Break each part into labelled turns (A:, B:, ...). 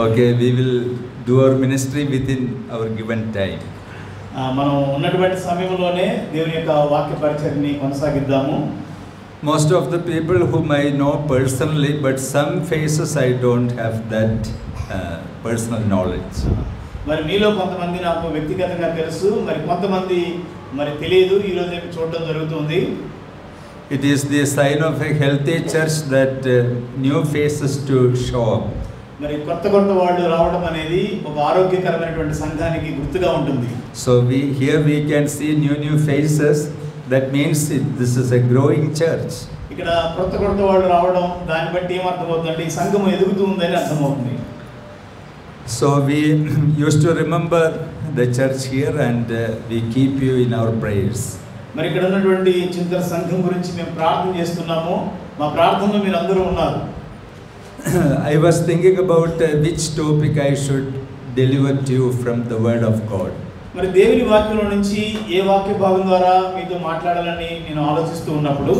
A: Okay, we will do our ministry within our given time.
B: మనం ఉన్నటువంటి సమయంలోనే దేవుని యొక్క వాక్య పరిచర్యని కొనసాగిద్దాము.
A: Most of the people whom I know personally, but some faces I don't have that personal knowledge.
B: మరి మీలో కొంతమంది నాకు వ్యక్తిగతంగా తెలుసు, మరి కొంతమంది మరి తెలియదు. ఈరోజు నేను చూడటం జరుగుతుంది.
A: It is the sign of a healthy church that new faces to show up.
B: మరి కొత్త వాళ్ళు రావడం అనేది ఒక ఆరోగ్యకరమైనటువంటి సంఘానికి గుర్తుగా ఉంటుంది.
A: So we can see new faces. That means this is a growing church.
B: ఇక్కడ కొత్త వాళ్ళు రావడం దాన్ని బట్టి ఏమర్థమవుతుందంటే ఈ సంఘం ఎదుగుతూ ఉందని అర్థమవుతుంది.
A: So we used to remember the church here and we keep you in our prayers.
B: మరి ఇక్కడ ఉన్నటువంటి చింతల సంఘం గురించి మేము ప్రార్థన చేస్తున్నాము. మా ప్రార్థనలో మీరు అందరూ ఉన్నారు.
A: I was thinking about which topic I should deliver to you from the word of God.
B: మరి దేవుని వాక్యంలో నుంచి ఏ వాక్య భాగం ద్వారా మీతో మాట్లాడాలని నేను ఆలోచిస్తూ ఉన్నప్పుడు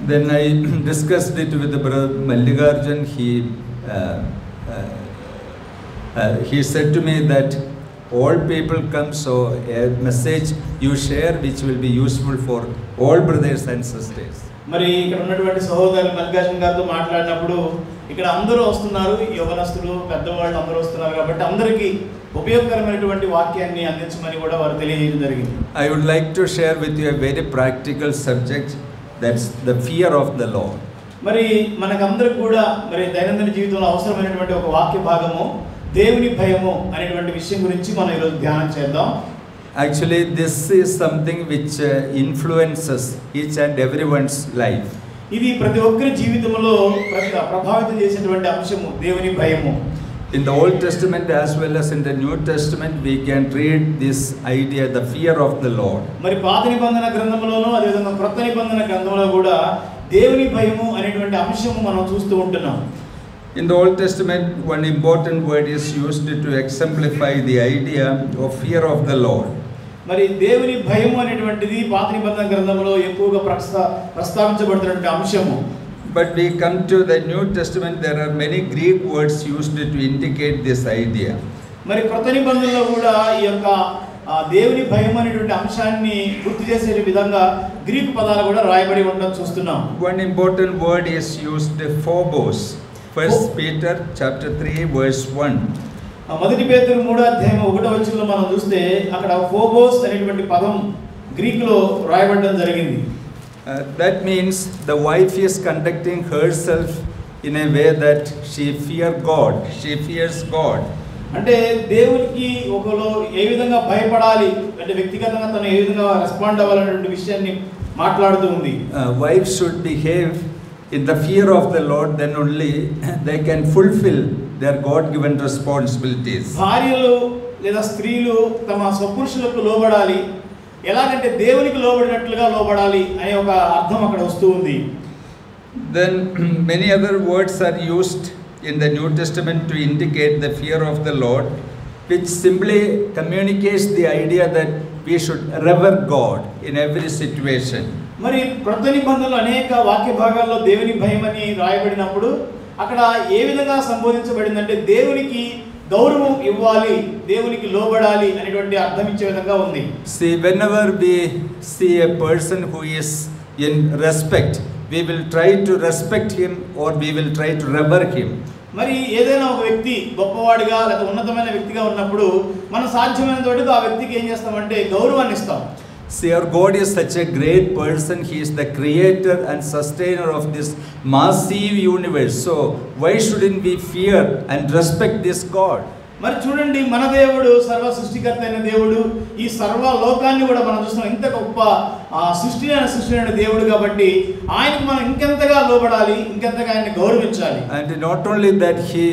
A: then I discussed it with the brother Mallikarjun. He said to me that all people come, so a message you share which will be useful for all brothers and sisters.
B: మరి ఇక్కడ ఉన్నటువంటి సహోదరులు మల్లికార్జున్ గారితో మాట్లాడినప్పుడు ఇక్కడ అందరూ వస్తున్నారు, యవనస్తులు పెద్దవాళ్ళు అందరూ వస్తున్నారు కాబట్టి అందరికీ ఉపయోగకరమైనటువంటి వాక్యాన్ని అందించమని కూడా వారు తెలియజేయడం జరిగింది.
A: I would like to share with you a very practical subject, that's the fear of the Lord.
B: మరి మనకందరికి కూడా మరి దైనందిన జీవితంలో అవసరమైనటువంటి ఒక వాక్య భాగము దేవుని భయము అనేటువంటి విషయం గురించి మనం ఈరోజు ధ్యానం చేద్దాం.
A: Actually this is something which influences each and everyone's life.
B: ఇది ప్రతి ఒక్కరి జీవితంలో ప్రభావితం చేసేటువంటి అంశము దేవుని భయము.
A: In the Old Testament as well as in the New Testament we can read this idea, the fear of the Lord.
B: మరి పాత నిబంధన గ్రంథంలోనూ అదే విధంగా క్రొత్త నిబంధన గ్రంథంలో కూడా దేవుని భయము అనేటువంటి అంశము మనం చూస్తూ ఉంటున్నాం.
A: In the Old Testament one important word is used to exemplify the idea of fear of the Lord.
B: మరి దేవుని భయము అనేటువంటిది పాత నిబంధన గ్రంథంలో ఎక్కువగా ప్రస్తావించబడుతున్న అంశము.
A: But we come to the New Testament, there are many Greek words used to indicate this idea.
B: మరి క్రొత్త నిబంధనలో కూడా ఈ యొక్క దేవుని భయం అనేటువంటి అంశాన్ని గుర్తు చేసే విధంగా గ్రీకు పదాలు కూడా రాయబడి ఉండడం చూస్తున్నాం.
A: One important word is used, phobos. 1 Peter chapter 3 verse 1.
B: మొదటి పేతురు 3వ అధ్యాయం 1వ వచనంలో మనం చూస్తే అక్కడ ఫోబోస్ అనేటువంటి పదం గ్రీకులో రాయబడడం జరిగింది.
A: That means the wife is conducting herself in a way that she fears God.
B: అంటే దేవునికి ఒకలో ఏ విధంగా భయపడాలి అంటే వ్యక్తిగతంగా తను ఏ విధంగా రెస్పాండ్ అవ్వాలనే విషయాన్ని మాట్లాడుతూ ఉంది.
A: Wives should behave in the fear of the Lord, then only they can fulfill their God given responsibilities.
B: భార్యలు లేదా స్త్రీలు తమ స్వపురుషులకు లోబడాలి, ఎలాగంటే దేవునికి లోబడినట్లుగా లోబడాలి అనే ఒక అర్థం అక్కడ వస్తూ ఉంది.
A: Then many other words are used in the New Testament to indicate the fear of the Lord, which simply communicates the idea that we should revere God in every situation.
B: మరి క్రొత్త నిబంధనలో అనేక వాక్య భాగాల్లో దేవుని భయం అని రాయబడినప్పుడు అక్కడ ఏ విధంగా సంబోధించబడిందంటే దేవునికి గౌరవం ఇవ్వాలి, దేవునికి లోబడాలి అనేటువంటి అర్థం ఇచ్చే విధంగా ఉంది.
A: See, whenever we see a person who is in respect, we will try to respect him or we will try to revere him.
B: మరి ఏదైనా ఒక వ్యక్తి గొప్పవాడిగా లేదా ఉన్నతమైన వ్యక్తిగా ఉన్నప్పుడు మనం సాధ్యమైనంత వరకు ఆ వ్యక్తికి ఏం చేస్తామంటే గౌరవాన్ని ఇస్తాం.
A: See, our God is such a great person. He is the creator and sustainer of this massive universe. So why shouldn't we fear and respect this God?
B: మరి చూడండి, మన దేవుడు సర్వ సృష్టికర్త అయిన దేవుడు, ఈ సర్వ లోకాన్ని కూడా మనం చూస్తున్నాం. ఇంత గొప్ప సృష్టి అయిన దేవుడు కాబట్టి ఆయనకు మనం ఇంకెంతగా లోబడాలి, ఇంకెంతగా ఆయన్ని గౌరవించాలి.
A: And not only that, he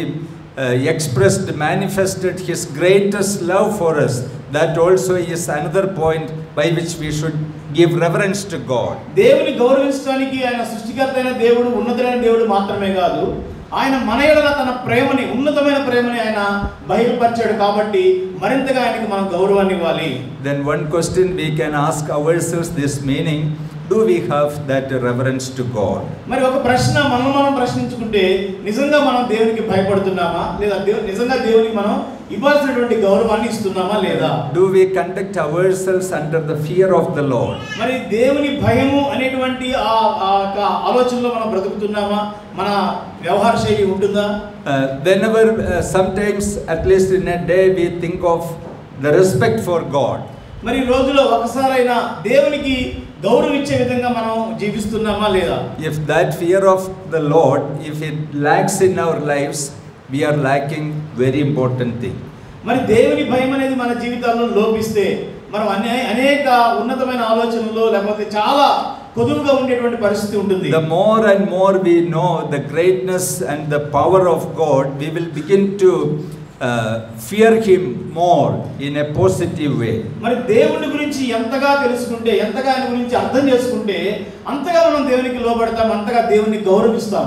A: manifested his greatest love for us. That also is another point by which we should give reverence to God.
B: దేవుని గౌరవించడానికి ఆయన సృష్టికర్త అయిన దేవుడు, ఉన్నతమైన దేవుడు మాత్రమే కాదు, ఆయన మన యెడల తన ప్రేమని, ఉన్నతమైన ప్రేమని ఆయన బయలుపరిచాడు కాబట్టి మరింతగా ఆయనకి మనం గౌరవాన్ని ఇవ్వాలి.
A: Then one question we can ask ourselves, this meaning, do we have that reverence to God?
B: మరి ఒక ప్రశ్న మనం ప్రశ్నించుకుంటే నిజంగా మనం దేవునికి భయపడుతున్నామా లేదా నిజంగా దేవునికి మనం ఇవ్వాల్సినటువంటి గౌరవాన్ని ఇస్తున్నామా లేదా?
A: Do we conduct ourselves under the fear of the Lord?
B: మరి దేవుని భయము అనేటువంటి ఆ ఆలోచనలో మనం బ్రతుకుతున్నామా? మన వ్యవహార శైలి ఉంటుందా?
A: Whenever sometimes at least in a day we think of the respect for God.
B: మరి రోజులో ఒకసారైనా దేవునికి గౌరవం ఇచ్చే విధంగా మనం జీవిస్తున్నామా లేదా?
A: If that fear of the Lord, if it lacks in our lives, we are lacking very important thing.
B: మరి దేవుని భయం అనేది మన జీవితాల్లో లోపిస్తే మనం అనేక ఉన్నతమైన ఆలోచనలు లేకపోతే చాలా కొదువుగా ఉండేటువంటి పరిస్థితి ఉంటుంది.
A: The more and more we know the greatness and the power of God, we will begin to fear him more in a positive way.
B: మరి దేవుని గురించి ఎంతగా తెలుసుకుంటే ఎంతగా ఆయన గురించి అర్థం చేసుకుంటే అంతగా మనం దేవునికి లోబడతాం, అంతగా దేవుని గౌరవిస్తాం.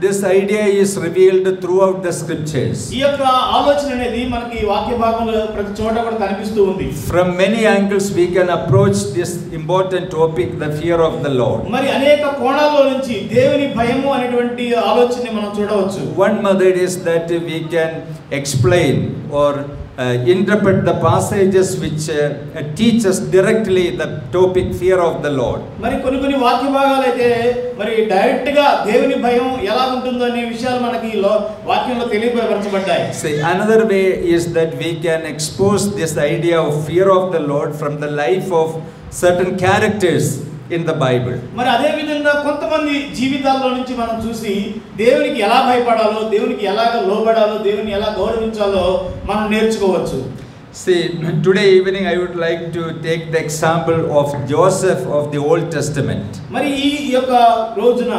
A: This idea is revealed throughout the scriptures.
B: ఈ యొక్క ఆలోచన అనేది మనకి వాక్య భాగంలో ప్రతి చోట కూడా కనిపిస్తూ ఉంది.
A: From many angles we can approach this important topic, the fear of the Lord.
B: మరి అనేక కోణాల్లో నుంచి దేవుని భయము అనేటువంటి ఆలోచనని మనం చూడవచ్చు.
A: One method is that we can explain or interpret the passages which teach us directly the topic fear of the Lord.
B: మరి కొన్ని వాక్య భాగాలు అయితే మరి డైరెక్ట్ గా దేవుని భయం ఎలా ఉంటుందో అనే విషయాలు మనకి వాక్యంలో తెలియపరచబడ్డాయి.
A: See, another way is that we can expose this idea of fear of the Lord from the life of certain characters in the Bible.
B: మరి అదే విధంగా కొంతమంది జీవితాల్లో నుంచి మనం చూసి దేవునికి ఎలా భయపడాలో, దేవునికి ఎలా లోబడాలో, దేవుని ఎలా గౌరవించాలో మనం నేర్చుకోవచ్చు.
A: See, today evening I would like to take the example of Joseph of the Old Testament.
B: మరి ఈ యొక్క రోజున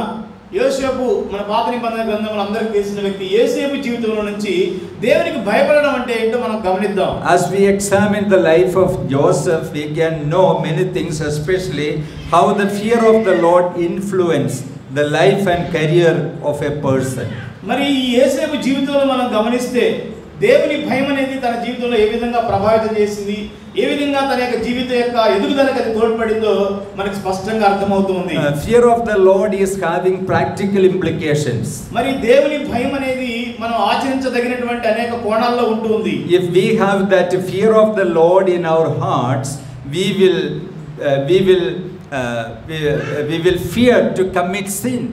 B: యోసేపు మన పాత నిబంధన గ్రంథంలో అందరికీ తెలిసిన వ్యక్తి. యోసేపు జీవితంలో నుంచి దేవునికి భయపడడం అంటే ఏంటో మనం గమనిద్దాం.
A: As we examine the life of Joseph, we can know many things, especially how the fear of the Lord influenced the life and career of a person.
B: మరి ఈ యోసేపు జీవితంలో మనం గమనిస్తే దేవుని భయం అనేది తన జీవితంలో ఏ విధంగా ప్రభావితం చేసింది, ఏ విధంగా తన యొక్క జీవితం యొక్క ఎదుగుదలకు అది తోడ్పడిందో మనకు స్పష్టంగా అర్థమవుతుంది.
A: Fear of the Lord is having practical implications.
B: మరి దేవుని భయం అనేది మనం ఆచరించదగినటువంటి అనేక కోణాల్లో ఉంటుంది.
A: If we have that fear of the Lord in our hearts, we will fear to commit sin.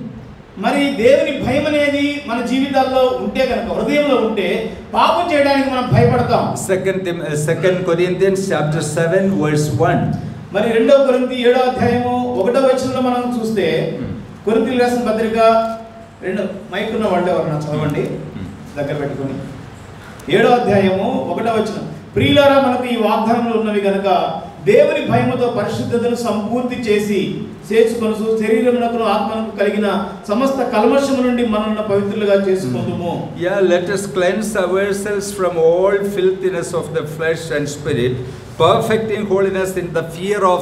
B: మరి దేవుని భయం అనేది మన జీవితాల్లో ఉంటే కనుక, హృదయంలో ఉంటే పాపం చేయడానికి మనం భయపడతాం.
A: 2 Corinthians chapter 7 verse 1.
B: మరి 2 కొరింథీ 7వ అధ్యాయము 1వ వచనంలో మనం చూస్తే, కొరింథీయులకు రాసిన పత్రిక 2 మైక్ ఉన్న వాళ్ళు ఎవరన్నా చదవండి దగ్గర పెట్టుకొని. 7వ అధ్యాయము 1వ వచనం. ప్రియులారా, మనకు ఈ వాగ్దానములు ఉన్నవి కనుక దేవుని భయముతో పరిశుద్ధతను సంపూర్తి చేసి చేసుకొనుసు శరీరమునకు ఆత్మకు కలిగిన సమస్త కల్మషము నుండి మనల్ని పవిత్రులుగా చేసుకొందుము.
A: Yeah, let us cleanse ourselves from all filthiness of the flesh and spirit, perfecting holiness in the fear of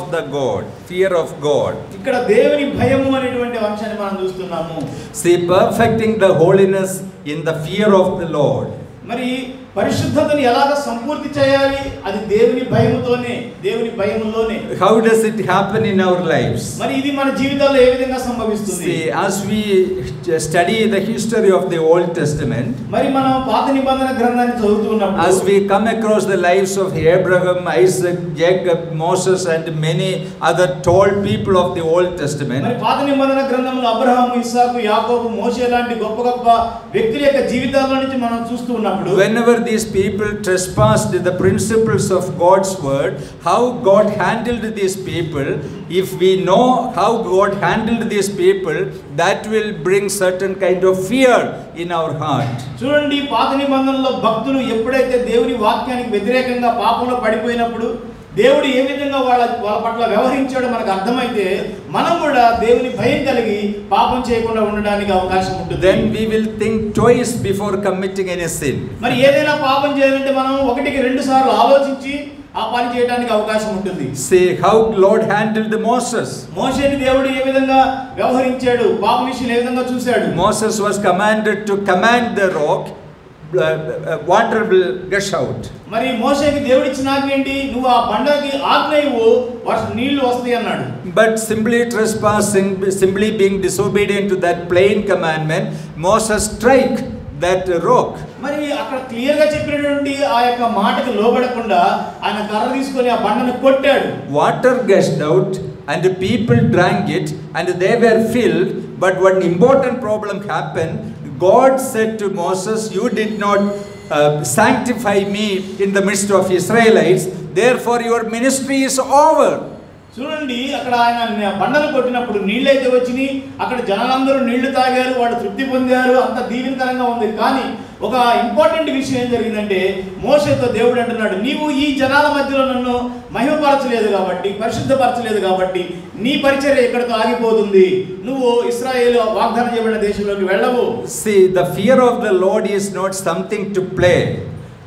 A: God.
B: ఇక్కడ దేవుని భయము అనేటువంటి అంశాన్ని మనం చూస్తున్నాము.
A: See, perfecting the holiness in the fear of the Lord.
B: మరి పరిశుద్ధతను ఎలాగ సంపూర్తి చేయాలి? అది దేవుని భయముతోనే, దేవుని భయములోనే.
A: How does it happen in our lives?
B: మరి ఇది మన జీవితాల్లో ఏ విధంగా సంభవిస్తుంది?
A: See, as we study the history of the Old Testament,
B: మరి మనం పాత నిబంధన గ్రంథాన్ని చదువుతున్నప్పుడు,
A: as we come across the lives of Abraham, Isaac, Jacob, Moses and many other tall people of the Old Testament,
B: మరి పాత నిబంధన గ్రంథంలో అబ్రహాము, ఇస్సాకు, యాకోబు, మోషే లాంటి గొప్ప వ్యక్తుల యొక్క జీవితాల నుంచి మనం చూస్తూ ఉన్నప్పుడు,
A: whenever these people trespassed the principles of God's word, how God handled these people, if we know how God handled these people, that will bring certain kind of fear in our heart.
B: చూడండి, పాత నిబంధనలో భక్తులు ఎప్పుడైతే దేవుని వాక్యానికి వ్యతిరేకంగా పాపంలో పడిపోయినప్పుడు దేవుడు ఏ విధంగా వాళ్ళ పట్ల వ్యవహరించాడో మనకు అర్థమైతే మనం కూడా దేవుని భయం కలిగి పాపం చేయకుండా ఉండడానికి అవకాశం ఉంటుంది.
A: Then we will think twice before committing any sin.
B: మరి ఏదైనా పాపం చేయాలంటే మనం 1-2 సార్లు ఆలోచించి ఆ పని చేయడానికి అవకాశం ఉంటుంది.
A: See how Lord handled Moses.
B: మోషేని దేవుడు ఏ విధంగా వ్యవహరించాడు, పాప విషయం ఏ విధంగా చూశాడు.
A: Moses was commanded to command the rock, water will gush out.
B: మరి మోషేకి దేవుడు ఇచ్చిన ఆజ్ఞ ఏంటి? నువ్వు ఆ బండకి ఆజ్ఞ ఇవ్వు, నీళ్లు వస్తాయి అన్నాడు.
A: But simply trespassing, simply being disobedient to that plain commandment, Moses struck that rock.
B: మరి అక్కడ క్లియర్ గా చెప్పినటువంటి ఆ యొక్క మాటకి లోబడకుండా ఆయన కర్ర తీసుకొని ఆ బండను కొట్టాడు.
A: Water gushed out and the people drank it and they were filled. But one important problem happened. God said to Moses, you did not sanctify me in the midst of Israelites, therefore your ministry is over.
B: చూడండి, అక్కడ ఆయన బండను కొట్టినప్పుడు నీళ్ళు అయితే వచ్చినాయి, అక్కడ జనాలందరూ నీళ్లు తాగారు, వాళ్ళు తృప్తి పొందారు, అంత దీవెనకరంగా ఉంది. కానీ ఒక ఇంపార్టెంట్ విషయం ఏం జరిగిందంటే, మోషేతో దేవుడు అంటున్నాడు, నీవు ఈ జనాల మధ్యలో నన్ను మహిమపరచలేదు కాబట్టి, పరిశుద్ధపరచలేదు కాబట్టి నీ పరిచర్య ఎక్కడితో ఆగిపోతుంది, నువ్వు ఇశ్రాయేలు వాగ్దానం చేయబడిన దేశంలోకి వెళ్ళవు.
A: See, the fear of the Lord is not something to play.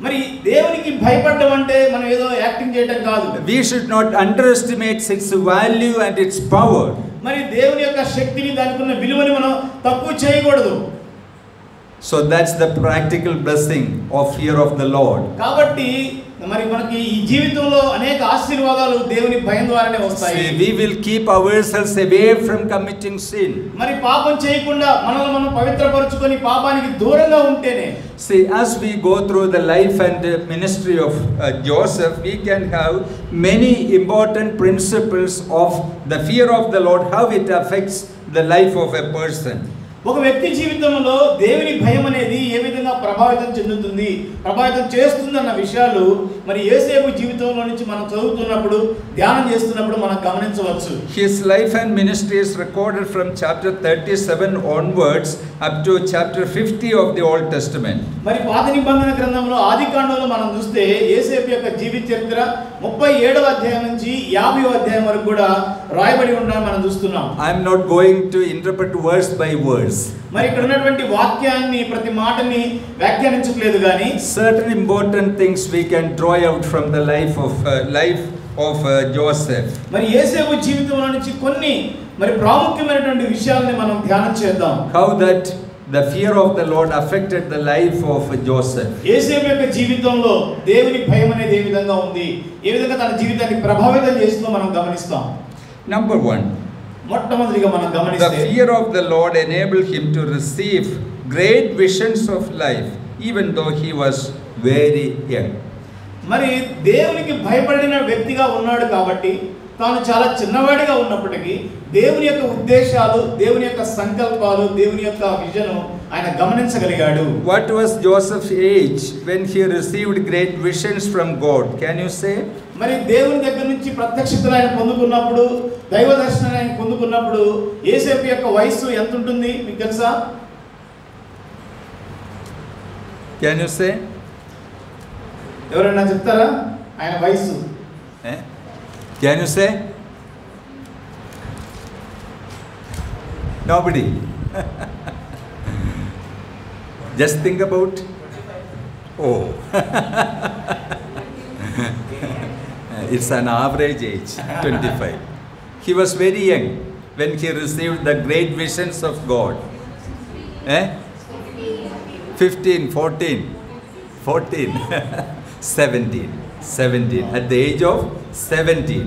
B: మరి దేవునికి భయపడడం అంటే మనం ఏదో యాక్టింగ్ చేయడం కాదు.
A: We should not underestimate its value and its power.
B: మరి దేవుని యొక్క శక్తిని, దానికి ఉన్న విలువని మనం తక్కువ చేయకూడదు.
A: So that's the practical blessing of fear of the Lord.
B: కాబట్టి మరి మనకి ఈ జీవితంలో అనేక ఆశీర్వాదాలు దేవుని భయం ద్వారానే వస్తాయి.
A: We will keep ourselves away from committing sin.
B: మరి పాపం చేయకుండా మనల్ని మనం పవిత్రపరచుకొని పాపానికి దూరంగా ఉంటేనే.
A: See, as we go through the life and ministry of Joseph, we can have many important principles of the fear of the Lord, how it affects the life of a person.
B: ఒక వ్యక్తి జీవితంలో దేవుని భయం అనేది ఏ విధంగా ప్రభావితం చెందుతుంది, ప్రభావితం చేస్తుంది అన్న విషయాలు మరి యోసేపు జీవితంలో నుంచి మనం చదువుతున్నప్పుడు, ధ్యానం చేస్తున్నప్పుడు మనం గమనించవచ్చు.
A: His life and ministry is recorded from chapter 37 onwards up to chapter 50 of the Old Testament.
B: మరి పాత నిబంధన గ్రంథంలో ఆదికాండంలో మనం చూస్తే యోసేపు యొక్క జీవిత చరిత్ర 37వ అధ్యాయం నుంచి 50వ అధ్యాయం వరకు కూడా రాయబడి ఉండడం మనం చూస్తున్నాం.
A: I am not going to interpret verse by verse.
B: మరి ఇక్కడ ఉన్నటువంటి వాక్యాన్ని ప్రతి మాటని వ్యాఖ్యానించట్లేదు గాని
A: certain important things we can draw out from the life of Joseph.
B: మరి యోసేపు జీవితంలో నుంచి కొన్ని మరి ప్రాముఖ్యమైనటువంటి విషయాలను మనం ధ్యానం చేద్దాం.
A: How that the fear of the Lord affected the life of Joseph.
B: యోసేపు యొక్క జీవితంలో దేవుని భయం అనేది ఏ విధంగా ఉంది, ఏ విధంగా తన జీవితాన్ని ప్రభావితం చేస్తుందో మనం గమనిస్తాం.
A: Number 1,
B: మొట్టమొదటిగా మనం గమనిస్తే
A: the fear of the Lord enabled him to receive great visions of life even though he was very young.
B: మరి దేవునికి భయపడిన వ్యక్తిగా ఉన్నాడు కాబట్టి, తాను చాలా చిన్నవాడిగా ఉన్నప్పటికీ దేవుని యొక్క ఉద్దేశాలు, దేవుని యొక్క సంకల్పాలు, దేవుని యొక్క విజన్ ఆయన గమనించగలిగాడు.
A: What was Joseph's age when he received great visions from God? Can you say?
B: మరి దేవుని దగ్గర నుంచి ప్రత్యక్షతను ఆయన పొందుకున్నప్పుడు, దైవ దర్శనాన్ని ఆయన పొందుకున్నప్పుడు యోసేపు యొక్క వయస్సు ఎంత ఉంటుంది మీకు తెలుసా?
A: Can you say?
B: ఎవరైనా చెప్తారా ఆయన వయస్సు?
A: Can you say? Nobody. Just think about. Oh. It's an average age, 25. He was very young when he received the great visions of God. 15, 14, 17. At the age of 17.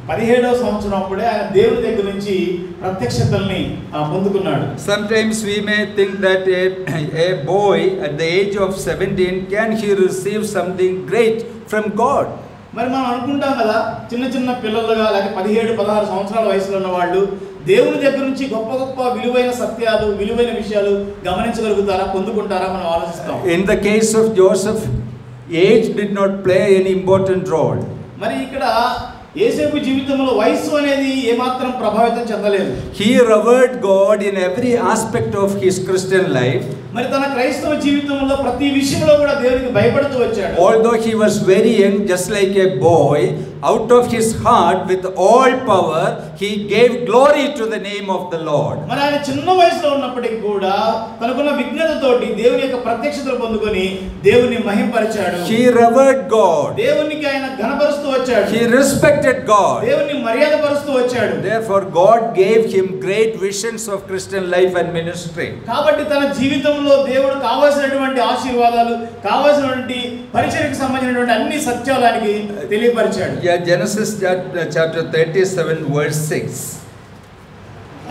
B: 17వ సంవత్సరం అప్పుడే ఆయన దేవుని దగ్గర నుంచి ప్రత్యక్షతల్ని పొందుకున్నాడు.
A: Sometimes we may think that a boy at the age of 17 can he receive something great from God.
B: మరి మనం అనుకుంటాం కదా, చిన్న చిన్న పిల్లలుగా లేక 17-16 సంవత్సరాల వయసులో ఉన్న వాళ్ళు దేవుని దగ్గర నుంచి గొప్ప గొప్ప విలువైన సత్యాలు, విలువైన విషయాలు గమనించగలుగుతారా, పొందుకుంటారా మనం ఆలోచిస్తాం.
A: In the case of Joseph, age did not play any important role.
B: మరి ఇక్కడ యోసేపు జీవితంలో వయస్సు అనేది ఏమాత్రం ప్రభావితం చెందలేదు.
A: He revered God in every aspect of his Christian life.
B: మరి తన క్రైస్తవ జీవితంలో ప్రతి విషయంలో కూడా దేవునికి భయపడుతూ వచ్చాడు.
A: Although he was very young, just like a boy, out of his heart with all power he gave glory to the name of the Lord.
B: మరి ఆయన చిన్న వయసులో ఉన్నప్పటికీ కూడా తనకున్న విజ్ఞతతోటి దేవుని యొక్క ప్రత్యక్షతను పొందుకొని దేవుని మహిమపరిచాడు.
A: He revered God.
B: దేవునికి ఆయన ఘనపరుస్తూ వచ్చాడు.
A: He respected God.
B: దేవుని మర్యాదపరుస్తూ వచ్చాడు.
A: Therefore God gave him great visions of Christian life and ministry.
B: కాబట్టి తన జీవితంలో దేవుడు కావాల్సినటువంటి ఆశీర్వాదాలు, కావాల్సినటువంటి పరిచర్యకు సంబంధించినటువంటి అన్ని సత్యాలు ఆయనకి తెలియపరిచాడు.
A: Yeah, Genesis chapter 37 verse 6.